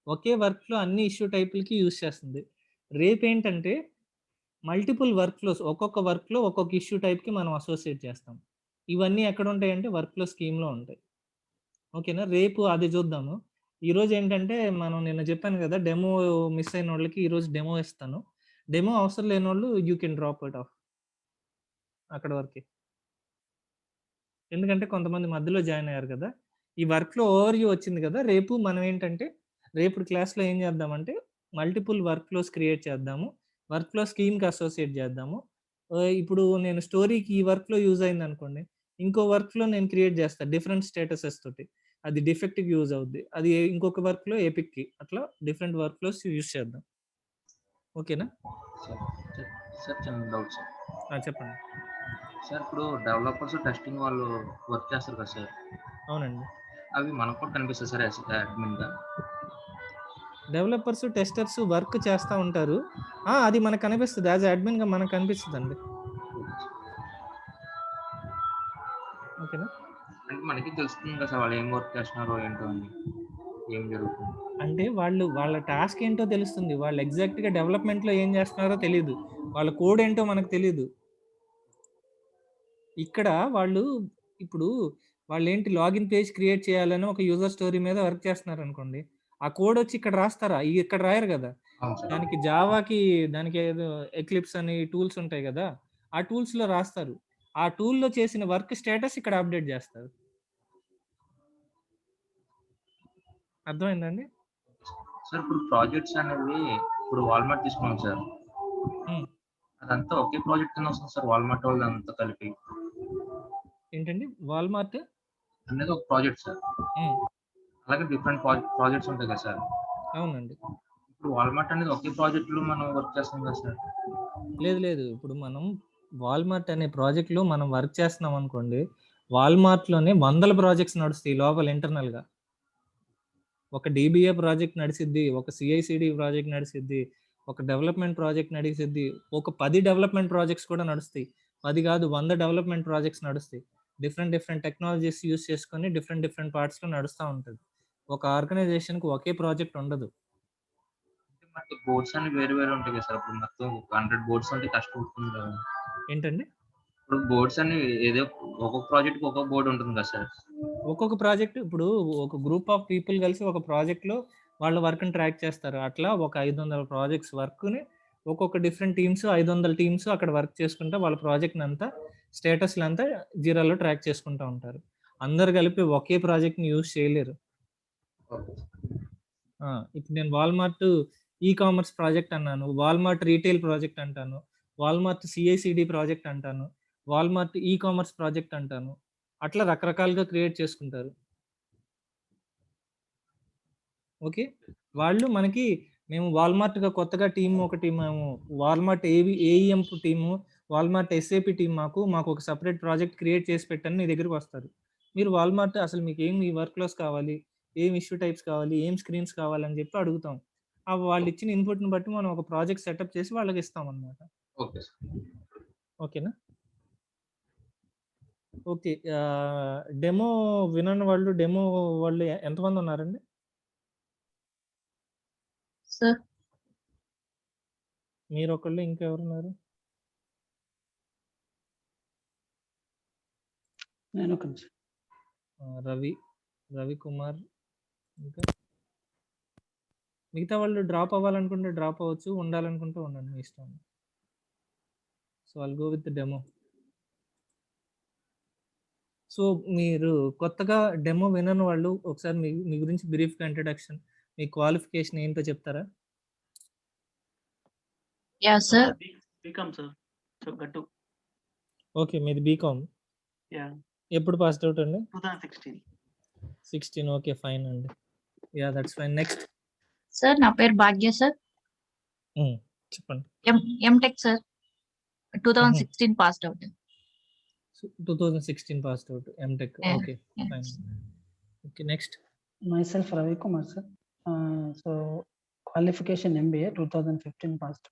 ఒకే వర్క్ ఫ్లో అన్ని ఇష్యూ టైపులకి యూజ్ చేస్తుంది. రేపు ఏంటంటే మల్టిపుల్ వర్క్ ఫ్లోస్, ఒక్కొక్క వర్క్ ఫ్లో ఒక్కొక్క ఇష్యూ టైప్కి మనం అసోసియేట్ చేస్తాం. ఇవన్నీ ఎక్కడ ఉంటాయంటే వర్క్ ఫ్లో స్కీమ్లో ఉంటాయి. ఓకేనా, రేపు అది చూద్దాము. ఈరోజు ఏంటంటే మనం నిన్న చెప్పాను కదా, డెమో మిస్ అయిన వాళ్ళకి ఈరోజు డెమో ఇస్తాను. డెమో అవసరం లేని వాళ్ళు you can drop it of అక్కడ వరకు. ఎందుకంటే కొంతమంది మధ్యలో జాయిన్ అయ్యారు కదా. ఈ వర్క్లో ఓవర్వ్యూ వచ్చింది కదా. రేపు మనం ఏంటంటే రేపు క్లాస్లో ఏం చేద్దామంటే మల్టిపుల్ వర్క్ ఫ్లోస్ క్రియేట్ చేద్దాము, వర్క్ ఫ్లో స్కీమ్కి అసోసియేట్ చేద్దాము. ఇప్పుడు నేను స్టోరీకి ఈ వర్క్లో యూజ్ అయింది అనుకోండి, ఇంకో వర్క్లో నేను క్రియేట్ చేస్తాను డిఫరెంట్ స్టేటసెస్ తోటి, అది డిఫెక్ట్కి యూజ్ అవుద్ది. అది ఇంకొక వర్క్లో ఎపిక్కి, అట్లా డిఫరెంట్ వర్క్ ఫ్లోస్ యూజ్ చేద్దాం. ఓకేనా సార్ చిన్న డౌట్ సార్. చెప్పండి సార్, ఇప్పుడు డెవలపర్స్ టెస్టింగ్ వాళ్ళు వర్క్ చేస్తారు కదా సార్, అవునండి. అవి మనకు కూడా కనిపిస్తుంది సార్ అడ్మిన్గా? డెవలపర్స్ టెస్టర్స్ వర్క్ చేస్తూ ఉంటారు, అది మనకు కనిపిస్తుంది. యాజ్ అడ్మిన్గా మనకు కనిపిస్తుంది అండి. ఓకేనా, అంటే మనకి తెలుస్తుంది కదా సార్ వాళ్ళు ఏం వర్క్ చేస్తున్నారో ఏంటో అని, ఏం జరుగుతుంది అంటే వాళ్ళ టాస్క్ ఏంటో తెలుస్తుంది. వాళ్ళు ఎగ్జాక్ట్గా డెవలప్మెంట్లో ఏం చేస్తున్నారో తెలియదు, వాళ్ళ కోడ్ ఏంటో మనకు తెలియదు. ఇక్కడ ఇప్పుడు వాళ్ళు ఏంటి లాగిన్ పేజ్ క్రియేట్ చేయాలని ఒక యూజర్ స్టోరీ మీద వర్క్ చేస్తున్నారు అనుకోండి, ఆ కోడ్ వచ్చి ఇక్కడ రాస్తారా? ఇక్కడ రాయరు కదా. అవును సార్. దానికి జావాకి దానికి ఏదో ఎక్లిప్స్ అని టూల్స్ ఉంటాయి కదా, ఆ టూల్స్లో రాస్తారు. ఆ టూల్లో చేసిన వర్క్ స్టేటస్ ఇక్కడ అప్డేట్ చేస్తారు. అర్థమైందండి? సార్, ఇప్పుడు ప్రాజెక్ట్స్ అనేవి ఇప్పుడు వాల్మార్ట్ తీసుకున్నాం సార్, అదంతా ఒకే ప్రాజెక్ట్ కింద వస్తుంది సార్. వాల్మార్ట్ వాళ్ళు అంతా కలిపి ఏంటండి వాల్మార్ట్ అనేది ఒక ప్రాజెక్ట్ సార్. అలాగే డిఫరెంట్ ప్రాజెక్ట్స్ ఉంటాయి కదా సార్. అవునండి. ఇప్పుడు వాల్మార్ట్ అనేది ఒకే ప్రాజెక్ట్ లో మనం వర్క్ చేస్తాం కదా సార్. లేదు, ఇప్పుడు మనం వాల్మార్ట్ అనే ప్రాజెక్ట్లో మనం వర్క్ చేస్తున్నాం అనుకోండి, వాల్మార్ట్లోనే వందల ప్రాజెక్ట్స్ నడుస్తాయి లోపల ఇంటర్నల్గా. ఒక డిబిఏ ప్రాజెక్ట్ నడిసిద్ది, ఒక సిఐసిడి ప్రాజెక్ట్ నడిసిద్ది, ఒక డెవలప్మెంట్ ప్రాజెక్ట్ నడిసిద్ది, ఒక 10 డెవలప్మెంట్ ప్రాజెక్ట్స్ కూడా నడుస్తాయి. 10 కాదు 100 డెవలప్మెంట్ ప్రాజెక్ట్స్ నడుస్తాయి. డిఫరెంట్ టెక్నాలజీస్ యూజ్ చేసుకొని డిఫరెంట్ పార్ట్స్‌లో నడుస్తా ఉంటది. ఒక ఆర్గనైజేషన్‌కి ఒకే ప్రాజెక్ట్ ఉండదు. అంటే మనకి బోర్డ్స్ అన్ని వేరు వేరు ఉంటాయి కదా సార్. ఇప్పుడు మొత్తం 100 బోర్డ్స్ అంటే కష్టం అవుతుంది కదా. ఏంటండి? ఇప్పుడు బోర్డ్స్ అన్ని ఏదో ఒక్కొక్క ప్రాజెక్ట్‌కి ఒక్కొక్క బోర్డ్ ఉంటుంది కదా సార్. ఒక్కొక్క ప్రాజెక్ట్ ఇప్పుడు ఒక గ్రూప్ ఆఫ్ పీపుల్ కలిసి ఒక ప్రాజెక్ట్‌లో వాళ్ళ వర్క్‌ని ట్రాక్ చేస్తారు. అట్లా ఒక 500 ప్రాజెక్ట్స్ వర్క్‌ని ఒక్కొక్క డిఫరెంట్ టీమ్స్ 500 టీమ్స్ అక్కడ వర్క్ చేసుకుంటా వాళ్ళ ప్రాజెక్ట్‌నంతా స్టేటస్‌లంతా జీరాలో ట్రాక్ చేసుకుంటా ఉంటారు. అందరూ కలిపి ఒకే ప్రాజెక్ట్‌ని యూజ్ చేయలేరు. ఓకే. ఇప్పుడు నేను వాల్మార్ట్ ఈ కామర్స్ ప్రాజెక్ట్ అన్నాను. వాల్మార్ట్ రీటైల్ ప్రాజెక్ట్ అంటాను. వాల్మార్ట్ సిఐసిడి ప్రాజెక్ట్ అంటాను. వాల్మార్ట్ ఈ కామర్స్ ప్రాజెక్ట్ అంటాను. అట్లా రకరకాలుగా క్రియేట్ చేసుకుంటారు. ఓకే. వాళ్ళు మనకి మేము వాల్మార్ట్‌గా కొత్తగా టీమ్ ఒకటి మేము Walmart ఏఈఎం team, Walmart SAP team మాకు ఒక సెపరేట్ ప్రాజెక్ట్ క్రియేట్ చేసి పెట్టని నీ దగ్గరికి వస్తారు. మీరు వాల్మార్ట్ అసలు మీకు ఏం ఈ వర్క్ ఫ్లోస్ కావాలి? ఏం ఇష్యూ టైప్స్ కావాలి? ఏం స్క్రీన్స్ కావాలని చెప్పి అడుగుతాం. వాళ్ళు ఇచ్చిన ఇన్‌పుట్‌ని బట్టి మనం ఒక ప్రాజెక్ట్ సెటప్ చేసి వాళ్ళకి ఇస్తామన్నమాట. Okay sir. ఓకేనా? ఓకే. డెమో వినని వాళ్ళు ఎంతమంది ఉన్నారండి? సార్ మీరొకళ్ళు ఇంకెవరున్నారు? నేను కొంచెం రవికుమార్ ఇంకా మిగతా వాళ్ళు డ్రాప్ అవ్వాలనుకుంటే డ్రాప్ అవ్వచ్చు. ఉండాలనుకుంటే ఉండండి మీ ఇష్టం. So I'll go with demo. So మీరు కొత్తగా డెమో వినని వాళ్ళు ఒకసారి మీ గురించి బ్రీఫ్‌గా ఇంట్రడక్షన్, మీ క్వాలిఫికేషన్ ఏంటో చెప్తారా? Yeah sir BCom sir. So గట్టు. ఓకే. మీది బీకామ్. యా. ఎప్పుడు పాస్డ్ అవుట్ అండి? 2016. 16 ఓకే. ఫైన్ అండి. Yeah! That's fine. Next. Sir నా పేరు భాగ్య సార్. చెప్పండి. MTech sir. 2016 passed out. 2016 passed out MTech. Yeah, okay. yeah. Fine. Okay. Next. myself Ravi Kumar sir. So qualification MBA 2015 passed.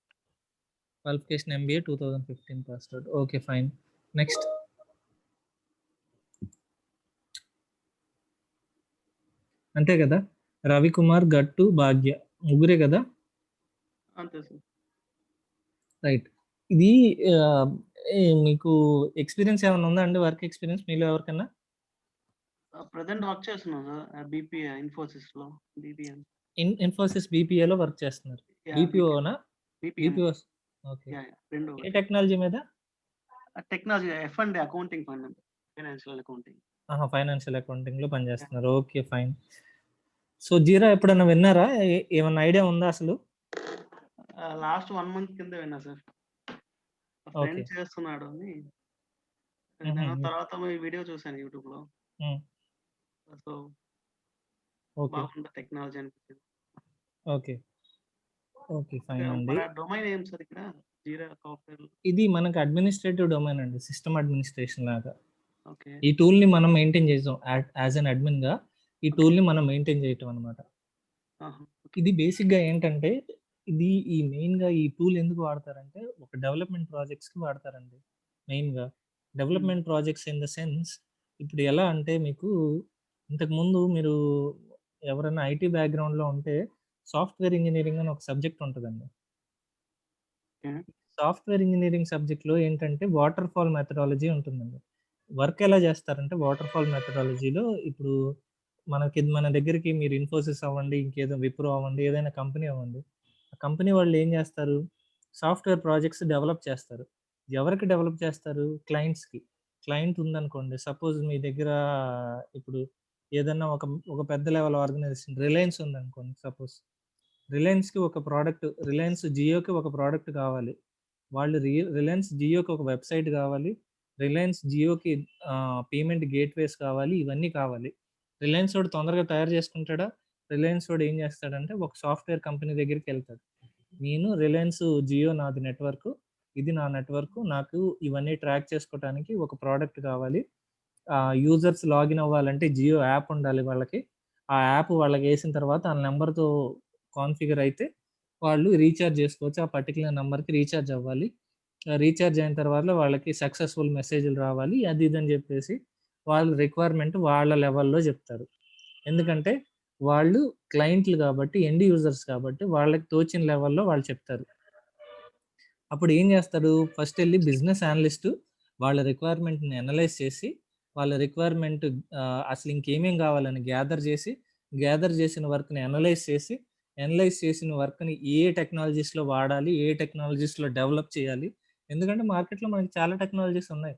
Qualification MBA 2015 passed out. Okay. Fine. Next. అంతే కదా? రవికుమార్, గట్టు, భాగ్య ముగ్గురే కదా? అంతే sir. Right. ఇది మీకు experience ఏమన్నా ఉందా అండి? వర్క్ ఎక్స్‌పీరియన్స్ మీలో ఎవరికన్నా? ప్రెజెంట్ వర్క్ చేస్తున్నాను సార్. బీపీఏ ఇన్ఫోసిస్‌లో. బీపీఎం. ఇన్ఫోసిస్ బీపీఏలో వర్క్ చేస్తున్నారు. యాహ్! బీపీఓనా? బీపీఎం. బీపీఓ. ఓకే. యాహ్! రెండు ఏ టెక్నాలజీ మీద? Technology F and D accounting fund. Financial accounting. Financial అకౌంటింగ్‌లో పనిచేస్తున్నారు. ఓకే. ఫైన్. సో జీరా ఎప్పుడన్నా విన్నారా? ఏమన్నా ఐడియా ఉందా అసలు? లాస్ట్ 1 మంత్ కింద విన్నా సార్. ఫ్రెండ్ చేస్తున్నాడు అని. నేను తర్వాత మీ వీడియో చూసాను యూట్యూబ్‌లో. So okay. బాగుంది టెక్నాలజీ అనిపించింది. ఓకే. ఓకే. ఫైన్ అండి. మన డొమైన్ ఏం సార్ ఇక్కడ? జీరా సాఫ్ట్‌వేర్. ఇది మనకి అడ్మినిస్ట్రేటివ్ డొమైన్ అండి. సిస్టమ్ అడ్మినిస్ట్రేషన్ లాగా. ఓకే. ఈ టూల్‌ని మనం మెయింటైన్ చేసాం. యాజ్ ఎన్ అడ్మిన్‌గా ఈ టూల్‌ని మనం మెయింటైన్ చేయటం అన్నమాట. ఆహా! ఇది బేసిక్‌గా ఏంటంటే ఈ మెయిన్‌గా ఈ టూల్ ఎందుకు వాడతారంటే ఒక డెవలప్‌మెంట్ ప్రాజెక్ట్స్‌కి వాడతారండి మెయిన్‌గా. Development projects in the sense ఇప్పుడు ఎలా అంటే మీకు ఇంతకుముందు మీరు ఎవరైనా ఐటీ బ్యాక్‌గ్రౌండ్‌లో ఉంటే సాఫ్ట్‌వేర్ ఇంజినీరింగ్ అని ఒక సబ్జెక్ట్ ఉంటదండి. ఓకే. సాఫ్ట్‌వేర్ ఇంజినీరింగ్ సబ్జెక్ట్‌లో ఏంటంటే వాటర్ ఫాల్ మెథడాలజీ ఉంటుందండి. వర్క్ ఎలా చేస్తారంటే వాటర్ ఫాల్ మెథడాలజీలో ఇప్పుడు మన దగ్గరికి మీరు ఇన్ఫోసిస్ అవ్వండి, ఇంకేదో విప్రో అవ్వండి, ఏదైనా కంపెనీ అవ్వండి. ఆ కంపెనీ వాళ్ళు ఏం చేస్తారు? సాఫ్ట్‌వేర్ ప్రాజెక్ట్స్ డెవలప్ చేస్తారు. ఎవరికి డెవలప్ చేస్తారు? క్లయింట్స్‌కి. క్లయింట్ ఉందనుకోండి. సపోజ్ మీ దగ్గర ఇప్పుడు ఏదన్నా ఒక పెద్ద లెవెల్ ఆర్గనైజేషన్ రిలయన్స్ ఉందనుకోండి సపోజ్. రిలయన్స్ జియోకి ఒక ప్రోడక్ట్ కావాలి. వాళ్ళు రిలయన్స్ జియోకి ఒక వెబ్‌సైట్ కావాలి. రిలయన్స్ జియోకి పేమెంట్ గేట్‌వేస్ కావాలి. ఇవన్నీ కావాలి. రిలయన్స్ వాడు తొందరగా తయారు చేసుకుంటాడా? రిలయన్స్ వాడు ఏం చేస్తాడంటే ఒక సాఫ్ట్‌వేర్ కంపెనీ దగ్గరికెళ్తాడు. నేను రిలయన్స్ జియో నాది నెట్వర్క్. ఇది నా నెట్వర్క్. నాకు ఇవన్నీ ట్రాక్ చేసుకోవటానికి ఒక ప్రోడక్ట్ కావాలి. యూజర్స్ లాగిన్ అవ్వాలంటే జియో యాప్ ఉండాలి వాళ్ళకి. ఆ యాప్ వాళ్ళకేసిన తర్వాత ఆ నంబర్‌తో కాన్ఫిగర్ అయితే వాళ్ళు రీచార్జ్ చేసుకోవచ్చు. ఆ పర్టిక్యులర్ నంబర్‌కి రీచార్జ్ అవ్వాలి. రీచార్జ్ అయిన తర్వాత వాళ్ళకి సక్సెస్ఫుల్ మెసేజ్‌లు రావాలి. అది ఇది అని చెప్పేసి వాళ్ళ రిక్వైర్మెంట్ వాళ్ళ లెవెల్‌లో చెప్తారు. ఎందుకంటే వాళ్ళు క్లయింట్లు కాబట్టి, ఎండ్ యూజర్స్ కాబట్టి వాళ్ళకి తోచిన లెవెల్‌లో వాళ్ళు చెప్తారు. అప్పుడు ఏం చేస్తాడు, ఫస్ట్ ఎళ్లి బిజినెస్ అనలిస్ట్ వాళ్ళ రిక్వైర్మెంట్‌ని అనలైజ్ చేసి, వాళ్ళ రిక్వైర్మెంట్ అసలు ఇంకేమేం కావాలని గ్యాదర్ చేసిన వర్క్‌ని అనలైజ్ చేసిన వర్క్‌ని ఏ టెక్నాలజీస్‌లో వాడాలి, ఏ టెక్నాలజీస్‌లో డెవలప్ చేయాలి. ఎందుకంటే మార్కెట్‌లో మనకి చాలా టెక్నాలజీస్ ఉన్నాయి.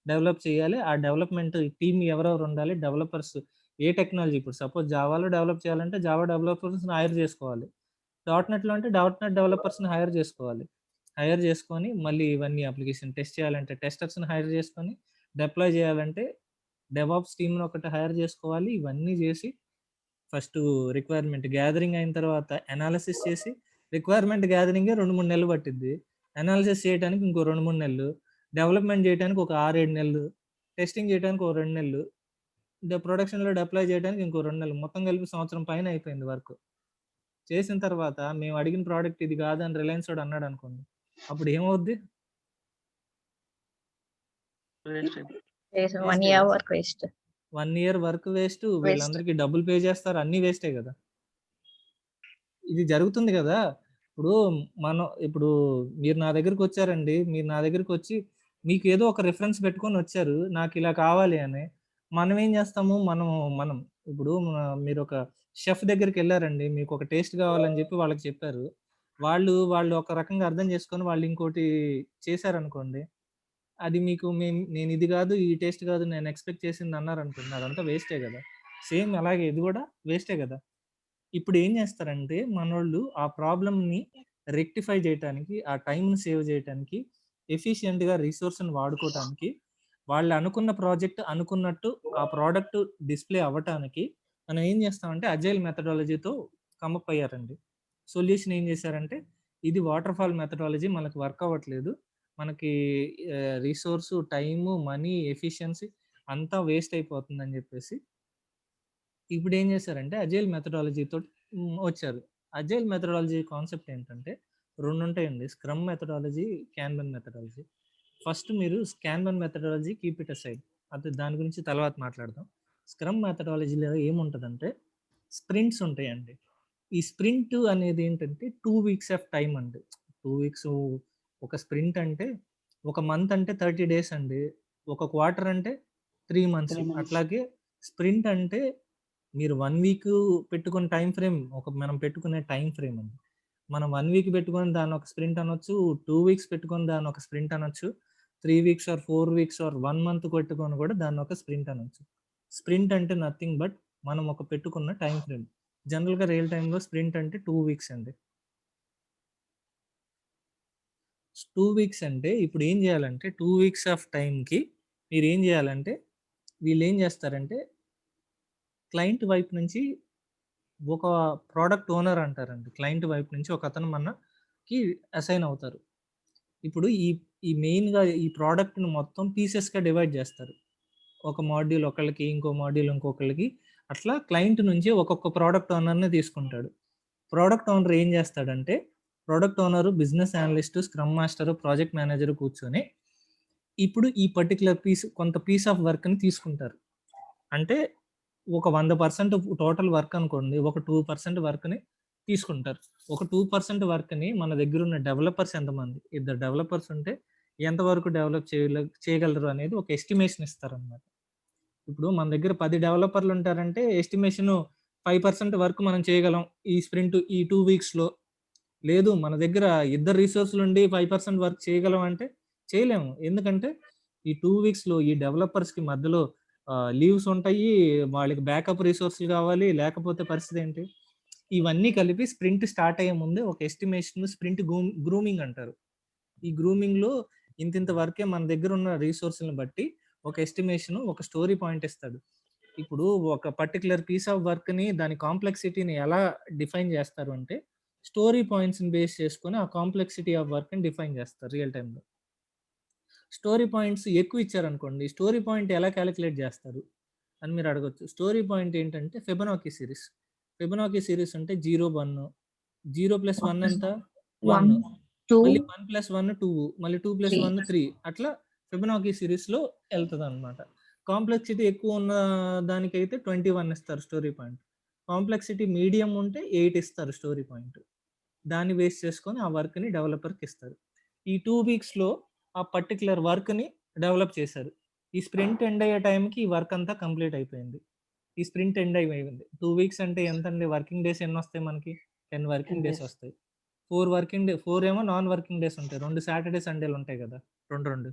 డెవలప్ చేయాలి. ఆ డెవలప్‌మెంట్ టీమ్ ఎవరెవరు ఉండాలి, డెవలపర్స్ ఏ టెక్నాలజీ ఇప్పుడు సపోజ్ జావాలో డెవలప్ చేయాలంటే జావా డెవలపర్స్‌ని హైర్ చేసుకోవాలి. డాట్‌నెట్‌లో అంటే డాట్‌నెట్ డెవలపర్స్‌ని హైర్ చేసుకోవాలి. హైర్ చేసుకొని మళ్ళీ ఇవన్నీ అప్లికేషన్ టెస్ట్ చేయాలంటే టెస్టర్స్‌ని హైర్ చేసుకొని, డిప్లాయ్ చేయాలంటే డెవాప్స్ టీమ్‌ని ఒకటి హైర్ చేసుకోవాలి. ఇవన్నీ చేసి ఫస్టు రిక్వైర్మెంట్ గ్యాదరింగ్ అయిన తర్వాత అనాలిసిస్ చేసి, రిక్వైర్మెంట్ గ్యాదరింగే 2, 3 నెలలు పట్టిద్ది. అనాలిసిస్ చేయడానికి ఇంకో 2, 3 నెలలు, డెవలప్‌మెంట్ చేయడానికి ఒక 6, 7 నెలలు, టెస్టింగ్ చేయడానికి ఒక 2 నెలలు, ప్రొడక్షన్‌లో డిప్లాయ్ చేయడానికి ఇంకో 2 నెలలు. మొత్తం కలిపి సంవత్సరం పైన అయిపోయింది వర్క్. చేసిన తర్వాత మేము అడిగిన ప్రోడక్ట్ ఇది కాదని రిలయన్స్ వాడు అన్నాడనుకోండి. అప్పుడు ఏమవుద్ది? వేస్ట్ అయిపోతుంది. Yes, 1 వేస్టే year కదా! work waste. 1 year work waste. వీళ్ళందరికీ డబ్బులు పే చేస్తారు. అన్నీ వేస్టే కదా! ఇది జరుగుతుంది కదా! ఇప్పుడు మీరు నా దగ్గరికొచ్చారండి. మీరు నా దగ్గరికొచ్చి మీకు ఏదో ఒక రిఫరెన్స్ పెట్టుకొని వచ్చారు. నాకిలా కావాలి అని. మనం ఏం చేస్తాము? మనం ఇప్పుడు మీరొక షెఫ్ దగ్గరికెళ్లారండి. మీకొక టేస్ట్ కావాలని చెప్పి వాళ్ళకి చెప్పారు. వాళ్ళు ఒక రకంగా అర్థం చేసుకొని వాళ్ళు ఇంకోటి చేశారనుకోండి. అది మీకు నేనిది కాదు, ఈ టేస్ట్ కాదు నేను ఎక్స్‌పెక్ట్ చేసింది అన్నారనుకోండి. అదంతా వేస్టే కదా! సేమ్ అలాగే ఇది కూడా వేస్టే కదా! ఇప్పుడు ఏం చేస్తారంటే మనోళ్ళు ఆ ప్రాబ్లమ్‌ని రెక్టిఫై చేయటానికి, ఆ టైమ్‌ని సేవ్ చేయటానికి, ఎఫిషియెంట్‌గా రిసోర్స్‌ని వాడుకోవటానికి, వాళ్ళు అనుకున్న ప్రాజెక్ట్ అనుకున్నట్టు ఆ ప్రొడక్ట్ డిస్‌ప్లే అవ్వటానికి మనం ఏం చేస్తామంటే అజైల్ మెథడాలజీతో కమ్ అప్ అయ్యారండి. సొల్యూషన్ ఏం చేశారంటే ఇది వాటర్ ఫాల్ మెథడాలజీ మనకు వర్క్ అవ్వట్లేదు. మనకి రిసోర్సు, టైము, మనీ, ఎఫిషియన్సీ అంతా వేస్ట్ అయిపోతుందని చెప్పేసి ఇప్పుడేం చేశారంటే అజైల్ మెథడాలజీతోటి వచ్చారు. అజైల్ మెథడాలజీ కాన్సెప్ట్ ఏంటంటే 2 ఉంటాయండి. Scrum methodology, kanban methodology. First మీరు kanban methodology keep it aside. దాని గురించి తర్వాత మాట్లాడదాం. స్క్రమ్ మెథడాలజీలో ఏముంటదంటే స్ప్రింట్స్ ఉంటాయండి. ఈ స్ప్రింట్ అనేది ఏంటంటే 2 వీక్స్ ఆఫ్ టైమ్ అండి. 2 వీక్స్ ఒక స్ప్రింట్ అంటే ఒక మంత్ అంటే 30 డేస్ అండి. ఒక క్వార్టర్ అంటే 3 మంత్స్. 3 months. అట్లాగే స్ప్రింట్ అంటే మీరు 1 వీక్ పెట్టుకున్న టైమ్ ఫ్రేమ్ మనం పెట్టుకునే టైమ్ ఫ్రేమ్ అండి. మనం 1 వీక్ పెట్టుకొని దాన్ని ఒక స్ప్రింట్ అనొచ్చు. 2 వీక్స్ పెట్టుకొని దాన్ని ఒక స్ప్రింట్ అనొచ్చు. 3 weeks or 4 weeks or 1 month పెట్టుకొని కూడా దాన్ని ఒక స్ప్రింట్ అనొచ్చు. స్ప్రింట్ అంటే నథింగ్ బట్ మనం ఒక పెట్టుకున్న టైమ్ ఫ్రేమ్. జనరల్‌గా రియల్ టైమ్‌లో స్ప్రింట్ అంటే 2 వీక్స్ అండి. 2 వీక్స్ అంటే ఇప్పుడు ఏం చేయాలంటే 2 వీక్స్ ఆఫ్ టైమ్‌కి మీరేం చేయాలంటే వీళ్ళేం చేస్తారంటే క్లయింట్ వైపు నుంచి ఒక ప్రొడక్ట్ ఓనర్ అంటారండి. క్లయింట్ వైపు నుంచి ఒకతను మనకి అసైన్ అవుతారు. ఇప్పుడు ఈ మెయిన్‌గా ఈ ప్రొడక్ట్‌ని మొత్తం పీసెస్‌గా డివైడ్ చేస్తారు. ఒక మాడ్యూల్ ఒకళ్ళకి, ఇంకో మాడ్యూల్ ఇంకొకళ్ళకి అట్లా క్లయింట్ నుంచి ఒక్కొక్క ప్రొడక్ట్ ఓనర్‌ని తీసుకుంటాడు. ప్రొడక్ట్ ఓనర్ ఏం చేస్తాడంటే product owner, business analyst, scrum master, project manager కూర్చొని ఇప్పుడు ఈ పర్టిక్యులర్ కొంత పీస్ ఆఫ్ వర్క్‌ని తీసుకుంటారు. అంటే ఒక 100% టోటల్ వర్క్ అనుకోండి. ఒక 2% వర్క్‌ని తీసుకుంటారు. ఒక 2% వర్క్‌ని మన దగ్గరున్న డెవలపర్స్ ఎంతమంది? ఇద్దరు డెవలపర్స్ ఉంటే ఎంతవరకు డెవలప్ చేయగలరు అనేది ఒక ఎస్టిమేషన్ ఇస్తారనమాట. ఇప్పుడు మన దగ్గర 10 డెవలపర్లు ఉంటారంటే ఎస్టిమేషను 5% వరకు మనం చేయగలం. ఈ స్ప్రింట్ ఈ 2 వీక్స్‌లో. లేదు మన దగ్గర ఇద్దరు రిసోర్స్‌లుండి 5% వర్క్ చేయగలం అంటే చేయలేము. ఎందుకంటే ఈ 2 వీక్స్‌లో ఈ డెవలపర్స్‌కి మధ్యలో లీవ్స్ ఉంటాయి. వాళ్ళకి బ్యాకప్ రిసోర్స్‌లు కావాలి. లేకపోతే పరిస్థితి ఏంటి? ఇవన్నీ కలిపి స్ప్రింట్ స్టార్ట్ అయ్యే ముందే ఒక ఎస్టిమేషన్ స్ప్రింట్ గ్రూమింగ్ అంటారు. ఈ గ్రూమింగ్‌లో ఇంతింత వరకే మన దగ్గర ఉన్న రిసోర్స్‌లని బట్టి ఒక ఎస్టిమేషన్, ఒక స్టోరీ పాయింట్ ఇస్తాడు. ఇప్పుడు ఒక పర్టిక్యులర్ పీస్ ఆఫ్ వర్క్‌ని దాని కాంప్లెక్సిటీని ఎలా డిఫైన్ చేస్తారు అంటే స్టోరీ పాయింట్స్‌ని బేస్ చేసుకొని ఆ కాంప్లెక్సిటీ ఆఫ్ వర్క్‌ని డిఫైన్ చేస్తారు రియల్ టైమ్‌లో. స్టోరీ పాయింట్స్ ఎక్కువ ఇచ్చారనుకోండి, స్టోరీ పాయింట్ ఎలా కాలిక్యులేట్ చేస్తారు అని మీరు అడగొచ్చు. స్టోరీ పాయింట్ ఏంటంటే ఫిబొనాకీ సిరీస్. ఫిబొనాకీ సిరీస్ అంటే 0, 1. 0 + 1 ఎంత? 1. 2, మళ్ళీ 1+1 2, మళ్ళీ 2+1 3. 3 అట్లా ఫిబొనాకీ సిరీస్లో వెళ్తుంది అనమాట. కాంప్లెక్సిటీ ఎక్కువ ఉన్న దానికైతే 21 ఇస్తారు స్టోరీ పాయింట్. కాంప్లెక్సిటీ మీడియం ఉంటే 8 ఇస్తారు స్టోరీ పాయింట్. దాన్ని బేస్ చేసుకొని ఆ వర్క్ని డెవలపర్కి ఇస్తారు. ఈ 2 వీక్స్లో ఆ పర్టికులర్ వర్క్ని డెవలప్ చేశారు. ఈ స్ప్రింట్ ఎండ్ అయ్యే టైంకి ఈ వర్క్ అంతా కంప్లీట్ అయిపోయింది. ఈ స్ప్రింట్ ఎండ్ అయిపోయింది. 2 వీక్స్ అంటే ఎంత అండి? వర్కింగ్ డేస్ ఎన్ని వస్తాయి మనకి? 10 వర్కింగ్ 10 డేస్ days. వస్తాయి. 4 ఏమో నాన్ వర్కింగ్ డేస్ ఉంటాయి. 2 సాటర్డే సండేలు ఉంటాయి కదా, 2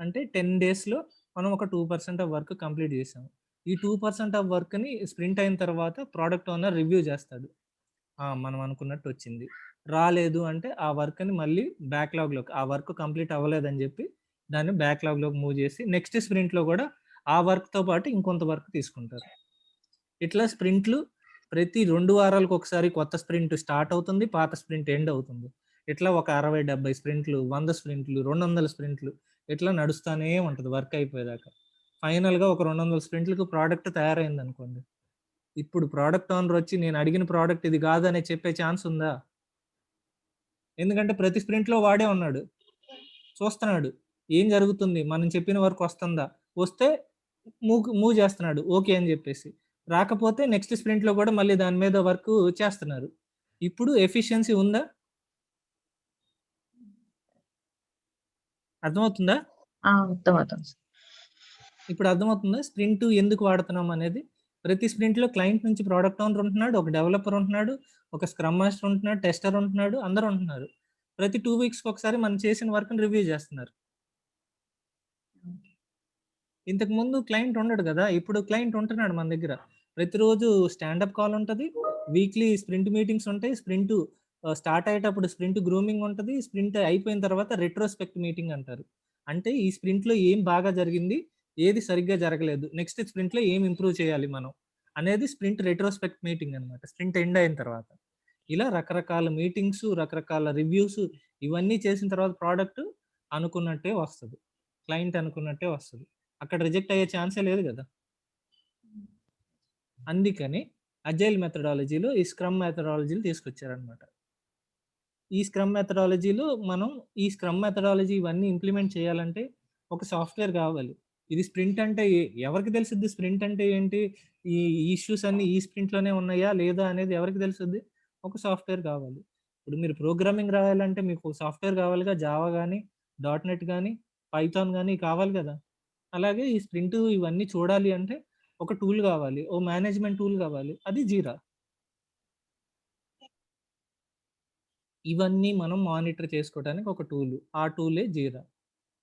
అంటే 10 డేస్లో మనం ఒక 2% ఆఫ్ వర్క్ కంప్లీట్ చేసాము. ఈ 2% ఆఫ్ వర్క్ని స్ప్రింట్ అయిన తర్వాత ప్రోడక్ట్ ఓనర్ రివ్యూ చేస్తాడు. మనం అనుకున్నట్టు వచ్చింది. రాలేదు అంటే ఆ వర్క్ని మళ్ళీ బ్యాక్లాగ్లోకి, ఆ వర్క్ కంప్లీట్ అవ్వలేదని చెప్పి దాన్ని బ్యాక్లాగ్లోకి మూవ్ చేసి నెక్స్ట్ స్ప్రింట్లో కూడా ఆ వర్క్తో పాటు ఇంకొంత వర్క్ తీసుకుంటారు. ఇట్లా స్ప్రింట్లు ప్రతి 2 వారాలకు ఒకసారి కొత్త స్ప్రింట్ స్టార్ట్ అవుతుంది, పాత స్ప్రింట్ ఎండ్ అవుతుంది. ఇట్లా ఒక 60-70 స్ప్రింట్లు, 100 స్ప్రింట్లు, 200 స్ప్రింట్లు ఇట్లా నడుస్తూనే ఉంటుంది వర్క్ అయిపోయేదాకా. ఫైనల్గా ఒక 200 స్ప్రింట్లకు ప్రోడక్ట్ తయారైంది అనుకోండి. ఇప్పుడు ప్రోడక్ట్ ఓనర్ వచ్చి నేను అడిగిన ప్రోడక్ట్ ఇది కాదని చెప్పే ఛాన్స్ ఉందా? ఎందుకంటే ప్రతి స్ప్రింట్లో వాడే ఉన్నాడు, చూస్తున్నాడు ఏం జరుగుతుంది, మనం చెప్పిన వర్క్ వస్తుందా, వస్తే మూవ్ చేస్తున్నాడు ఓకే అని చెప్పేసి, రాకపోతే నెక్స్ట్ స్ప్రింట్లో కూడా మళ్ళీ దాని మీద వర్క్ చేస్తున్నారు. ఇప్పుడు ఎఫిషియన్సీ ఉందా? అర్థమవుతుందా? అర్థమవుతుంది. ఇప్పుడు అర్థమవుతుందా స్ప్రింట్ ఎందుకు వాడుతున్నాం అనేది? ప్రతి స్ప్రింట్లో క్లయింట్ నుంచి ప్రోడక్ట్ ఓనర్ ఉంటున్నాడు, ఒక డెవలపర్ ఉంటున్నాడు, ఒక స్క్రమ్ మాస్టర్ ఉంటున్నాడు, టెస్టర్ ఉంటున్నాడు, అందరూ ఉంటున్నారు. ప్రతి 2 వీక్స్కి ఒకసారి మనం చేసిన వర్క్ని రివ్యూ చేస్తున్నారు. ఇంతకుముందు క్లయింట్ ఉండడు కదా, ఇప్పుడు క్లయింట్ ఉంటున్నాడు మన దగ్గర. ప్రతిరోజు స్టాండప్ కాల్ ఉంటుంది, వీక్లీ స్ప్రింట్ మీటింగ్స్ ఉంటాయి, స్ప్రింట్ స్టార్ట్ అయ్యేటప్పుడు స్ప్రింట్ గ్రూమింగ్ ఉంటుంది, స్ప్రింట్ అయిపోయిన తర్వాత రెట్రోస్పెక్ట్ మీటింగ్ అంటారు. అంటే ఈ స్ప్రింట్లో ఏం బాగా జరిగింది, ఏది సరిగ్గా జరగలేదు, నెక్స్ట్ స్ప్రింట్లో ఏం ఇంప్రూవ్ చేయాలి మనం అనేది స్ప్రింట్ రెట్రోస్పెక్ట్ మీటింగ్ అనమాట, స్ప్రింట్ ఎండ్ అయిన తర్వాత. ఇలా రకరకాల మీటింగ్స్, రకరకాల రివ్యూస్ ఇవన్నీ చేసిన తర్వాత ప్రోడక్ట్ అనుకున్నట్టే వస్తుంది, క్లయింట్ అనుకున్నట్టే వస్తుంది. అక్కడ రిజెక్ట్ అయ్యే ఛాన్సే లేదు కదా. అందుకని అజైల్ మెథడాలజీలో ఈ స్క్రమ్ మెథడాలజీలు తీసుకొచ్చారనమాట. ఈ స్క్రమ్ మెథడాలజీలో మనం ఈ స్క్రమ్ మెథడాలజీ ఇవన్నీ ఇంప్లిమెంట్ చేయాలంటే ఒక సాఫ్ట్వేర్ కావాలి. ఇది స్ప్రింట్ అంటే ఎవరికి తెలుసుద్ది? స్ప్రింట్ అంటే ఏంటి, ఈ ఇష్యూస్ అన్ని ఈ స్ప్రింట్లోనే ఉన్నాయా లేదా అనేది ఎవరికి తెలుసుద్ది? ఒక సాఫ్ట్వేర్ కావాలి. ఇప్పుడు మీరు ప్రోగ్రామింగ్ రాయాలంటే మీకు సాఫ్ట్వేర్ కావాలిగా, జావా కానీ, .NET కానీ, పైథాన్ కానీ కావాలి కదా. అలాగే ఈ స్ప్రింట్ ఇవన్నీ చూడాలి అంటే ఒక టూల్ కావాలి, ఓ మేనేజ్మెంట్ టూల్ కావాలి, అది జీరా. ఇవన్నీ మనం మానిటర్ చేసుకోవడానికి ఒక టూల్, ఆ టూలే జీరా.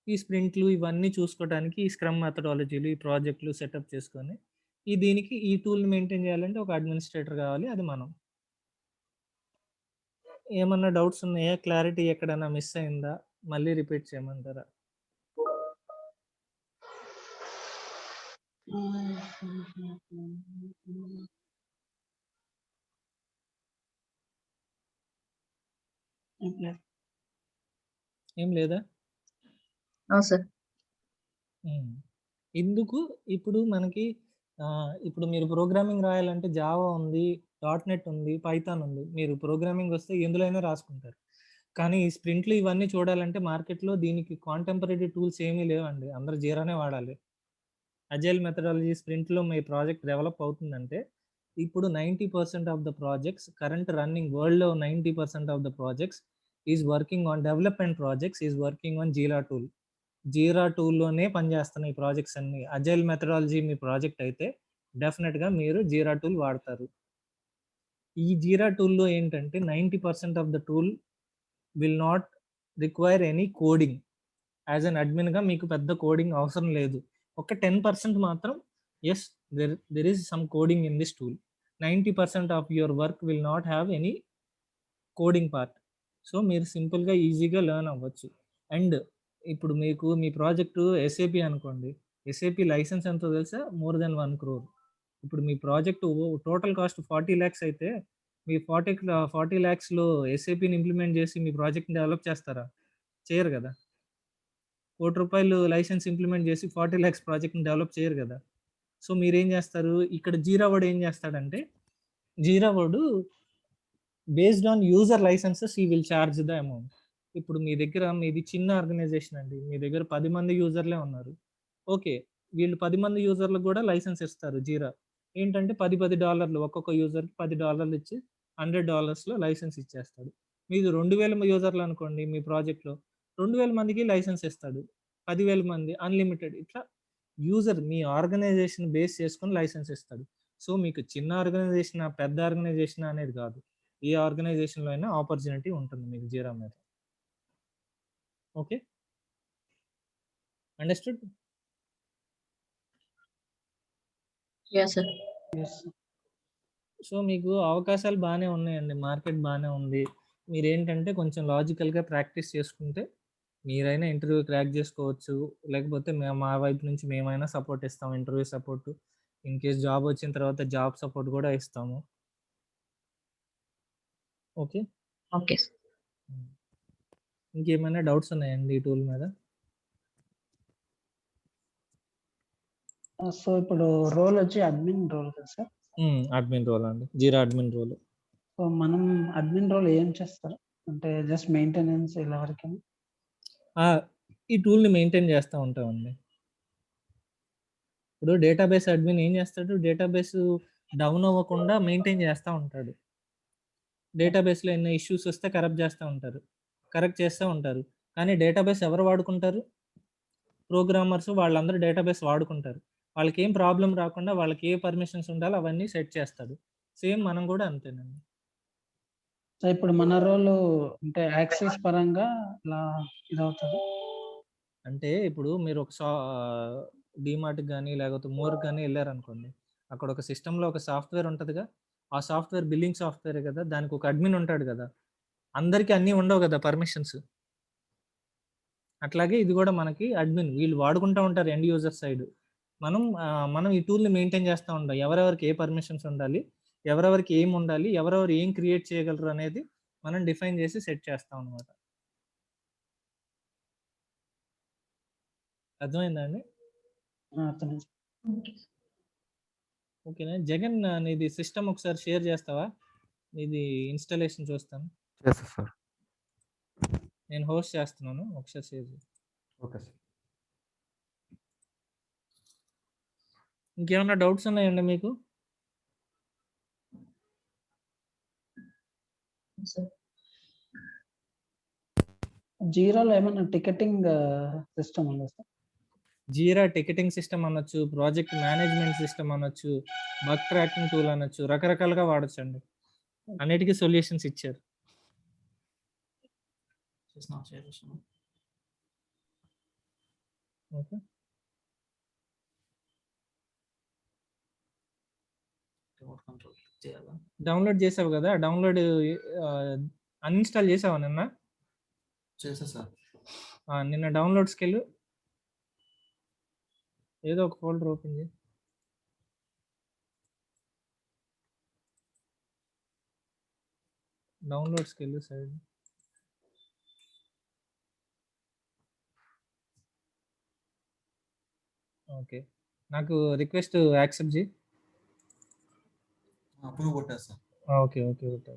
ఈ స్ప్రింట్లు ఇవన్నీ చూసుకోవడానికి ఈ స్క్రమ్ మెథడాలజీలు, ఈ ప్రాజెక్టులు సెటప్ చేసుకొని దీనికి ఈ టూల్ని మెయింటైన్ చేయాలంటే ఒక అడ్మినిస్ట్రేటర్ కావాలి, అది మనం. ఏమన్నా డౌట్స్ ఉన్నాయా? క్లారిటీ ఎక్కడైనా మిస్ అయిందా? మళ్ళీ రిపీట్ చేయమంటారా? ఏం లేదా? సార్. ఎందుకు ఇప్పుడు మనకి ఇప్పుడు మీరు ప్రోగ్రామింగ్ రాయాలంటే జావా ఉంది, .NET ఉంది, పైథాన్ ఉంది. మీరు ప్రోగ్రామింగ్ వస్తే ఎందులోనైనా రాసుకుంటారు. కానీ ఈ స్ప్రింట్లు ఇవన్నీ చూడాలంటే మార్కెట్లో దీనికి కాంటెంపరీ టూల్స్ ఏమీ లేవండి, అందరూ జీరానే వాడాలి. అజైల్ మెథడాలజీ స్ప్రింట్లో మీ ప్రాజెక్ట్ డెవలప్ అవుతుందంటే ఇప్పుడు 90% of the projects current running వరల్డ్లో 90% of the projects is working on development projects is working on Jira tool. Jira టూల్లోనే పనిచేస్తున్నాయి ఈ ప్రాజెక్ట్స్ అన్ని. అజైల్ మెథడాలజీ మీ ప్రాజెక్ట్ అయితే డెఫినెట్గా మీరు జీరా టూల్ వాడతారు. ఈ జీరా టూల్లో ఏంటంటే 90% of the tool will not require any coding. As an అడ్మిన్గా మీకు పెద్ద కోడింగ్ అవసరం లేదు. ఒక 10% మాత్రం yes there is some coding in this tool. 90% of your work will not have any coding part. So మీరు సింపుల్గా ఈజీగా లెర్న్ అవ్వచ్చు. అండ్ ఇప్పుడు మీకు మీ ప్రాజెక్టు SAP అనుకోండి, SAP లైసెన్స్ ఎంతో తెలుసా? more than 1 crore. ఇప్పుడు మీ ప్రాజెక్టు టోటల్ కాస్ట్ 40 lakhs అయితే మీ 40 lakhsలో SAPని ఇంప్లిమెంట్ చేసి మీ ప్రాజెక్ట్ని డెవలప్ చేస్తారా? చేయరు కదా. ₹1 కోటి లైసెన్స్ ఇంప్లిమెంట్ చేసి 40 lakhs ప్రాజెక్ట్ని డెవలప్ చేయరు కదా. సో మీరేం చేస్తారు, ఇక్కడ జీరా వాడు ఏం చేస్తాడంటే, జీరా వాడు బేస్డ్ ఆన్ యూజర్ లైసెన్సెస్ ఈ విల్ చార్జ్ ద అమౌంట్. ఇప్పుడు మీ దగ్గర మీది చిన్న ఆర్గనైజేషన్ అండి, మీ దగ్గర 10 మంది యూజర్లే ఉన్నారు. ఓకే, వీళ్ళు 10 మంది యూజర్లకు కూడా లైసెన్స్ ఇస్తారు జీరా. ఏంటంటే $10 ఒక్కొక్క యూజర్కి $10 ఇచ్చి $100లో లైసెన్స్ ఇచ్చేస్తాడు. మీది 2000 యూజర్లు అనుకోండి, మీ ప్రాజెక్ట్లో 2000 మందికి లైసెన్స్ ఇస్తాడు. 10,000 మంది అన్లిమిటెడ్, ఇట్లా యూజర్ మీ ఆర్గనైజేషన్ బేస్ చేసుకొని లైసెన్స్ ఇస్తాడు. సో మీకు చిన్న ఆర్గనైజేషన్ పెద్ద ఆర్గనైజేషన్ అనేది కాదు, ఏ ఆర్గనైజేషన్లో అయినా ఆపర్చునిటీ ఉంటుంది మీకు జీరా మీద. Okay, understood? Yeah sir. So మీకు అవకాశాలు బాగానే ఉన్నాయండి, మార్కెట్ బాగానే ఉంది. మీరేంటంటే కొంచెం లాజికల్గా ప్రాక్టీస్ చేసుకుంటే మీరైనా ఇంటర్వ్యూ క్రాక్ చేసుకోవచ్చు, లేకపోతే మా వైపు నుంచి మేమైనా సపోర్ట్ ఇస్తాం, interview support. In case job వచ్చిన తర్వాత జాబ్ సపోర్ట్ కూడా ఇస్తాము. Okay, okay. ఇంకేమైనా డౌట్స్ ఉన్నాయండి ఈ టూల్ మీద? సో ఇప్పుడు రోల్ వచ్చి అడ్మిన్ రోల్ కదా సార్? అడ్మిన్ రోల్ అండి, జీరా అడ్మిన్ రోల్. సో మనం అడ్మిన్ రోల్ ఏం చేస్తారు అంటే జస్ట్ మెయింటెనెన్స్ ఇలా వరకు? ఈ టూల్ని మెయింటైన్ చేస్తూ ఉంటామండి. ఇప్పుడు డేటాబేస్ అడ్మిన్ ఏం చేస్తాడు, డేటాబేస్ డౌన్ అవ్వకుండా మెయింటైన్ చేస్తూ ఉంటాడు. డేటాబేస్లో ఎన్నో ఇష్యూస్ వస్తే కరెక్ట్ చేస్తూ ఉంటారు. కానీ డేటాబేస్ ఎవరు వాడుకుంటారు? ప్రోగ్రామర్స్, వాళ్ళందరూ డేటాబేస్ వాడుకుంటారు. వాళ్ళకి ఏం ప్రాబ్లం రాకుండా వాళ్ళకి ఏ పర్మిషన్స్ ఉండాలో అవన్నీ సెట్ చేస్తాడు. సేమ్ మనం కూడా అంతేనండి. సో ఇప్పుడు మన రోల్ అంటే యాక్సెస్ పరంగా ఇలా ఇదవుతుంది. అంటే ఇప్పుడు మీరు ఒక డీమార్ట్కి కానీ లేకపోతే మోర్కి కానీ వెళ్ళారనుకోండి, అక్కడ ఒక సిస్టంలో ఒక సాఫ్ట్వేర్ ఉంటుందిగా, ఆ సాఫ్ట్వేర్ బిల్లింగ్ సాఫ్ట్వేర్ కదా, దానికి ఒక అడ్మిన్ ఉంటాడు కదా. అందరికీ అన్నీ ఉండవు కదా పర్మిషన్స్. అట్లాగే ఇది కూడా మనకి అడ్మిన్, వీళ్ళు వాడుకుంటూ ఉంటారు ఎండ్ యూజర్ సైడ్. మనం ఈ టూల్ని మెయింటైన్ చేస్తూ ఉంటాం, ఎవరెవరికి ఏ పర్మిషన్స్ ఉండాలి, ఎవరెవరికి ఏం ఉండాలి, ఎవరెవరు ఏం క్రియేట్ చేయగలరు అనేది మనం డిఫైన్ చేసి సెట్ చేస్తాం అనమాట. అర్థమైందండి? అర్థమైంది. ఓకేనా జగన్, నీది సిస్టమ్ ఒకసారి షేర్ చేస్తావా? నీది ఇన్స్టాలేషన్ చూస్తాను. చేస్తా సార్. నేను హోస్ట్ చేస్తున్నాను, ఒకసారి షేర్ చేయి. Okay sir. ఇంకేమైనా డౌట్స్ ఉన్నాయండి మీకు? సార్. జీరాలో ఏమైనా టికెటింగ్ సిస్టమ్ ఉందా సార్? జీరా టికెటింగ్ సిస్టమ్ అనొచ్చు, ప్రాజెక్ట్ మేనేజ్మెంట్ సిస్టమ్ అనొచ్చు, బగ్ ట్రాకింగ్ టూల్ అనొచ్చు, రకరకాలుగా వాడచ్చు అండి. అన్నిటికీ సొల్యూషన్స్ ఇచ్చారు. ఓకే, డౌన్లోడ్ చేసావు కదా, డౌన్లోడ్ అన్ఇన్స్టాల్ చేసావా నిన్న? చేసా సార్. నిన్న డౌన్లోడ్స్కి వెళ్ళు, ఏదో ఒక ఫోల్డర్ ఓపెన్ చేయి. డౌన్లోడ్స్కి వెళ్ళు సైడ్. ఓకే, నాకు రిక్వెస్ట్ యాక్సెప్ట్ చేయి. అప్రూవ్ కొట్టేస్తా. Okay okay okay.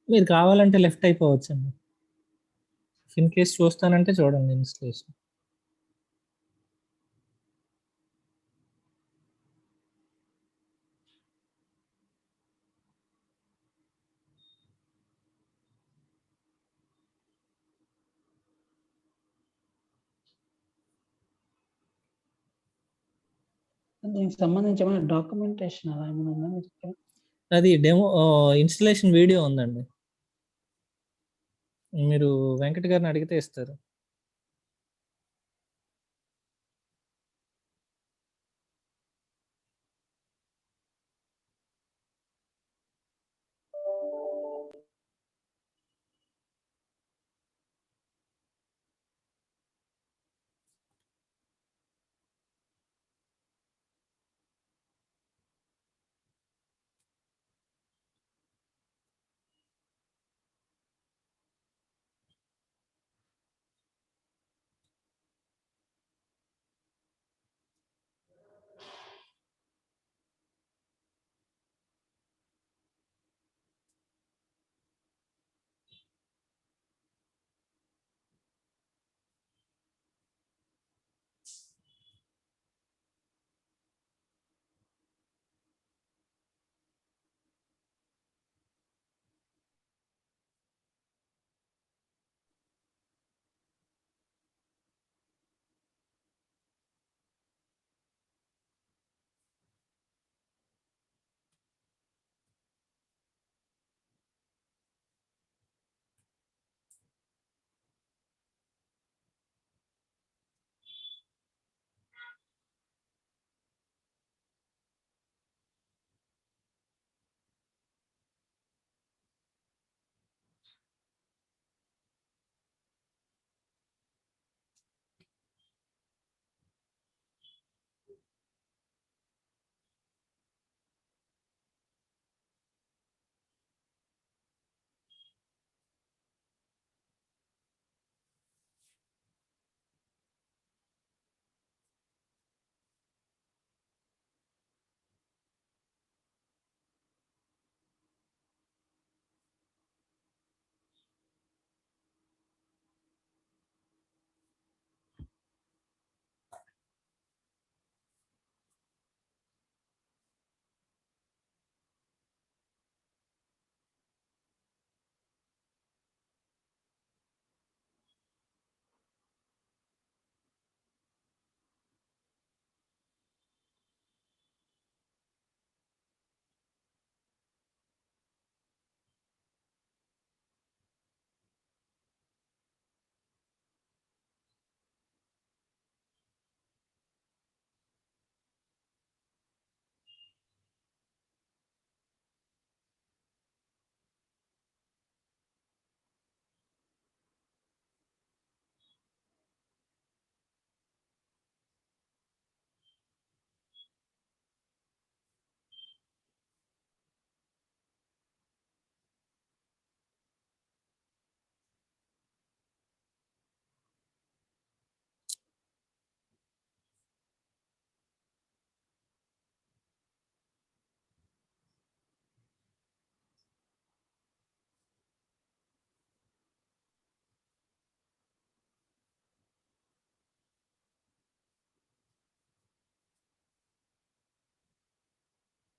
మీరు కావాలంటే లెఫ్ట్ అయిపోవచ్చండి. ఇన్ కేస్ చూస్తానంటే చూడండి ఇన్‌స్టలేషన్. దీనికి సంబంధించి ఏమైనా డాక్యుమెంటేషన్ అలా ఏమైనా ఉందా మీ దగ్గర? అది డెమో ఇన్‌స్టలేషన్ వీడియో ఉందండి. మీరు వెంకట్ గారిని అడిగితే ఇస్తారు.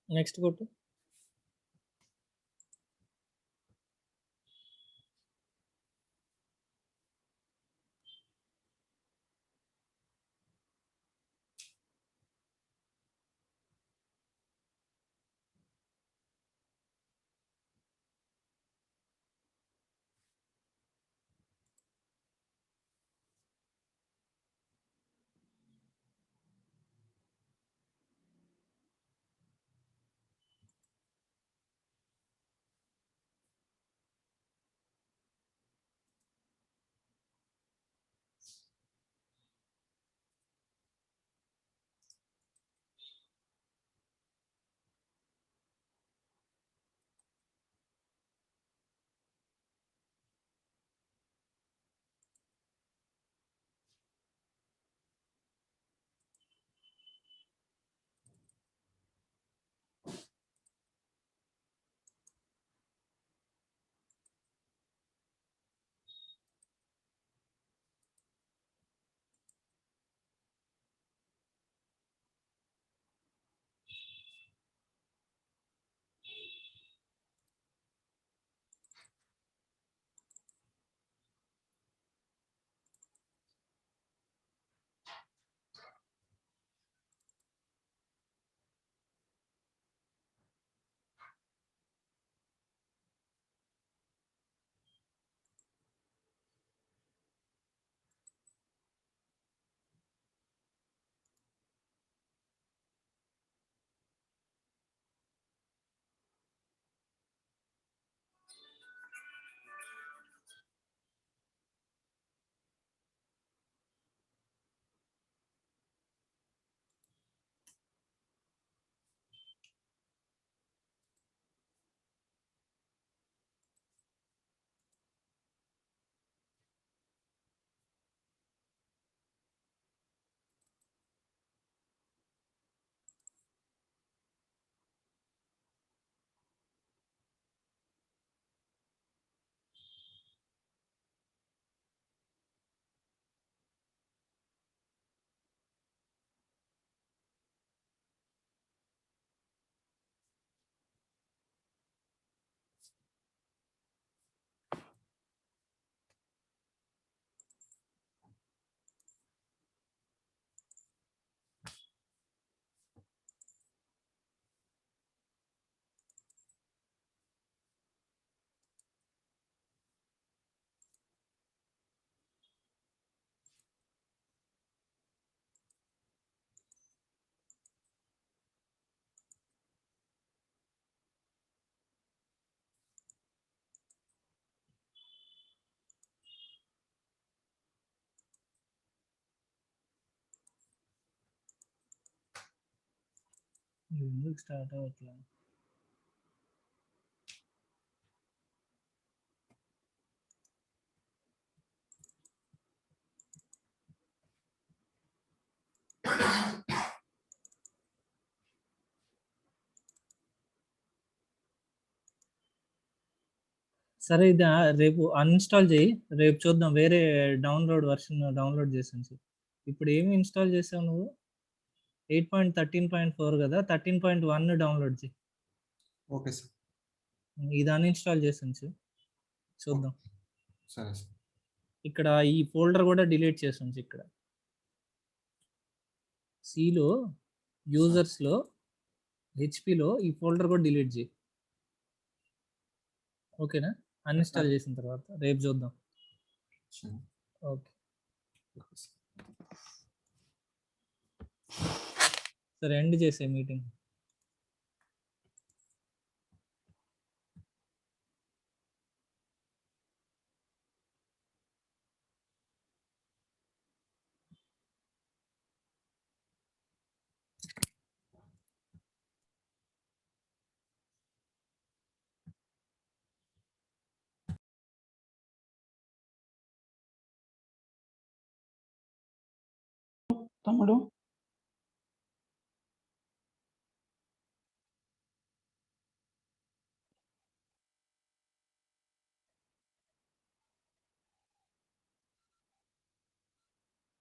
నెక్స్ట్ కొట్టు. ఎందుకు స్టార్ట్ అవ్వట్లా? సరే ఇది రేపు అన్ఇన్స్టాల్ చేయి. రేపు చూద్దాం. వేరే డౌన్లోడ్ వర్షన్ డౌన్లోడ్ చేసాను సార్. ఇప్పుడు ఏమి ఇన్స్టాల్ చేసావు నువ్వు? 8.13.4 కదా, 13.1 డౌన్లోడ్ చేయి. Okay sir. ఇది అన్ఇన్స్టాల్ చేసాను సార్. చూద్దాం. సరే సార్. ఇక్కడ ఈ ఫోల్డర్ కూడా డిలీట్ చేసాను ఇక్కడ. సిలో యూజర్స్లో హెచ్పిలో ఈ ఫోల్డర్ కూడా డిలీట్ చేయి. ఓకేనా? అన్ఇన్స్టాల్ చేసిన తర్వాత రేపు చూద్దాం. సరే. Okay okay sir. సరే ఎండ్ చేసే మీటింగ్. తమ్ముడు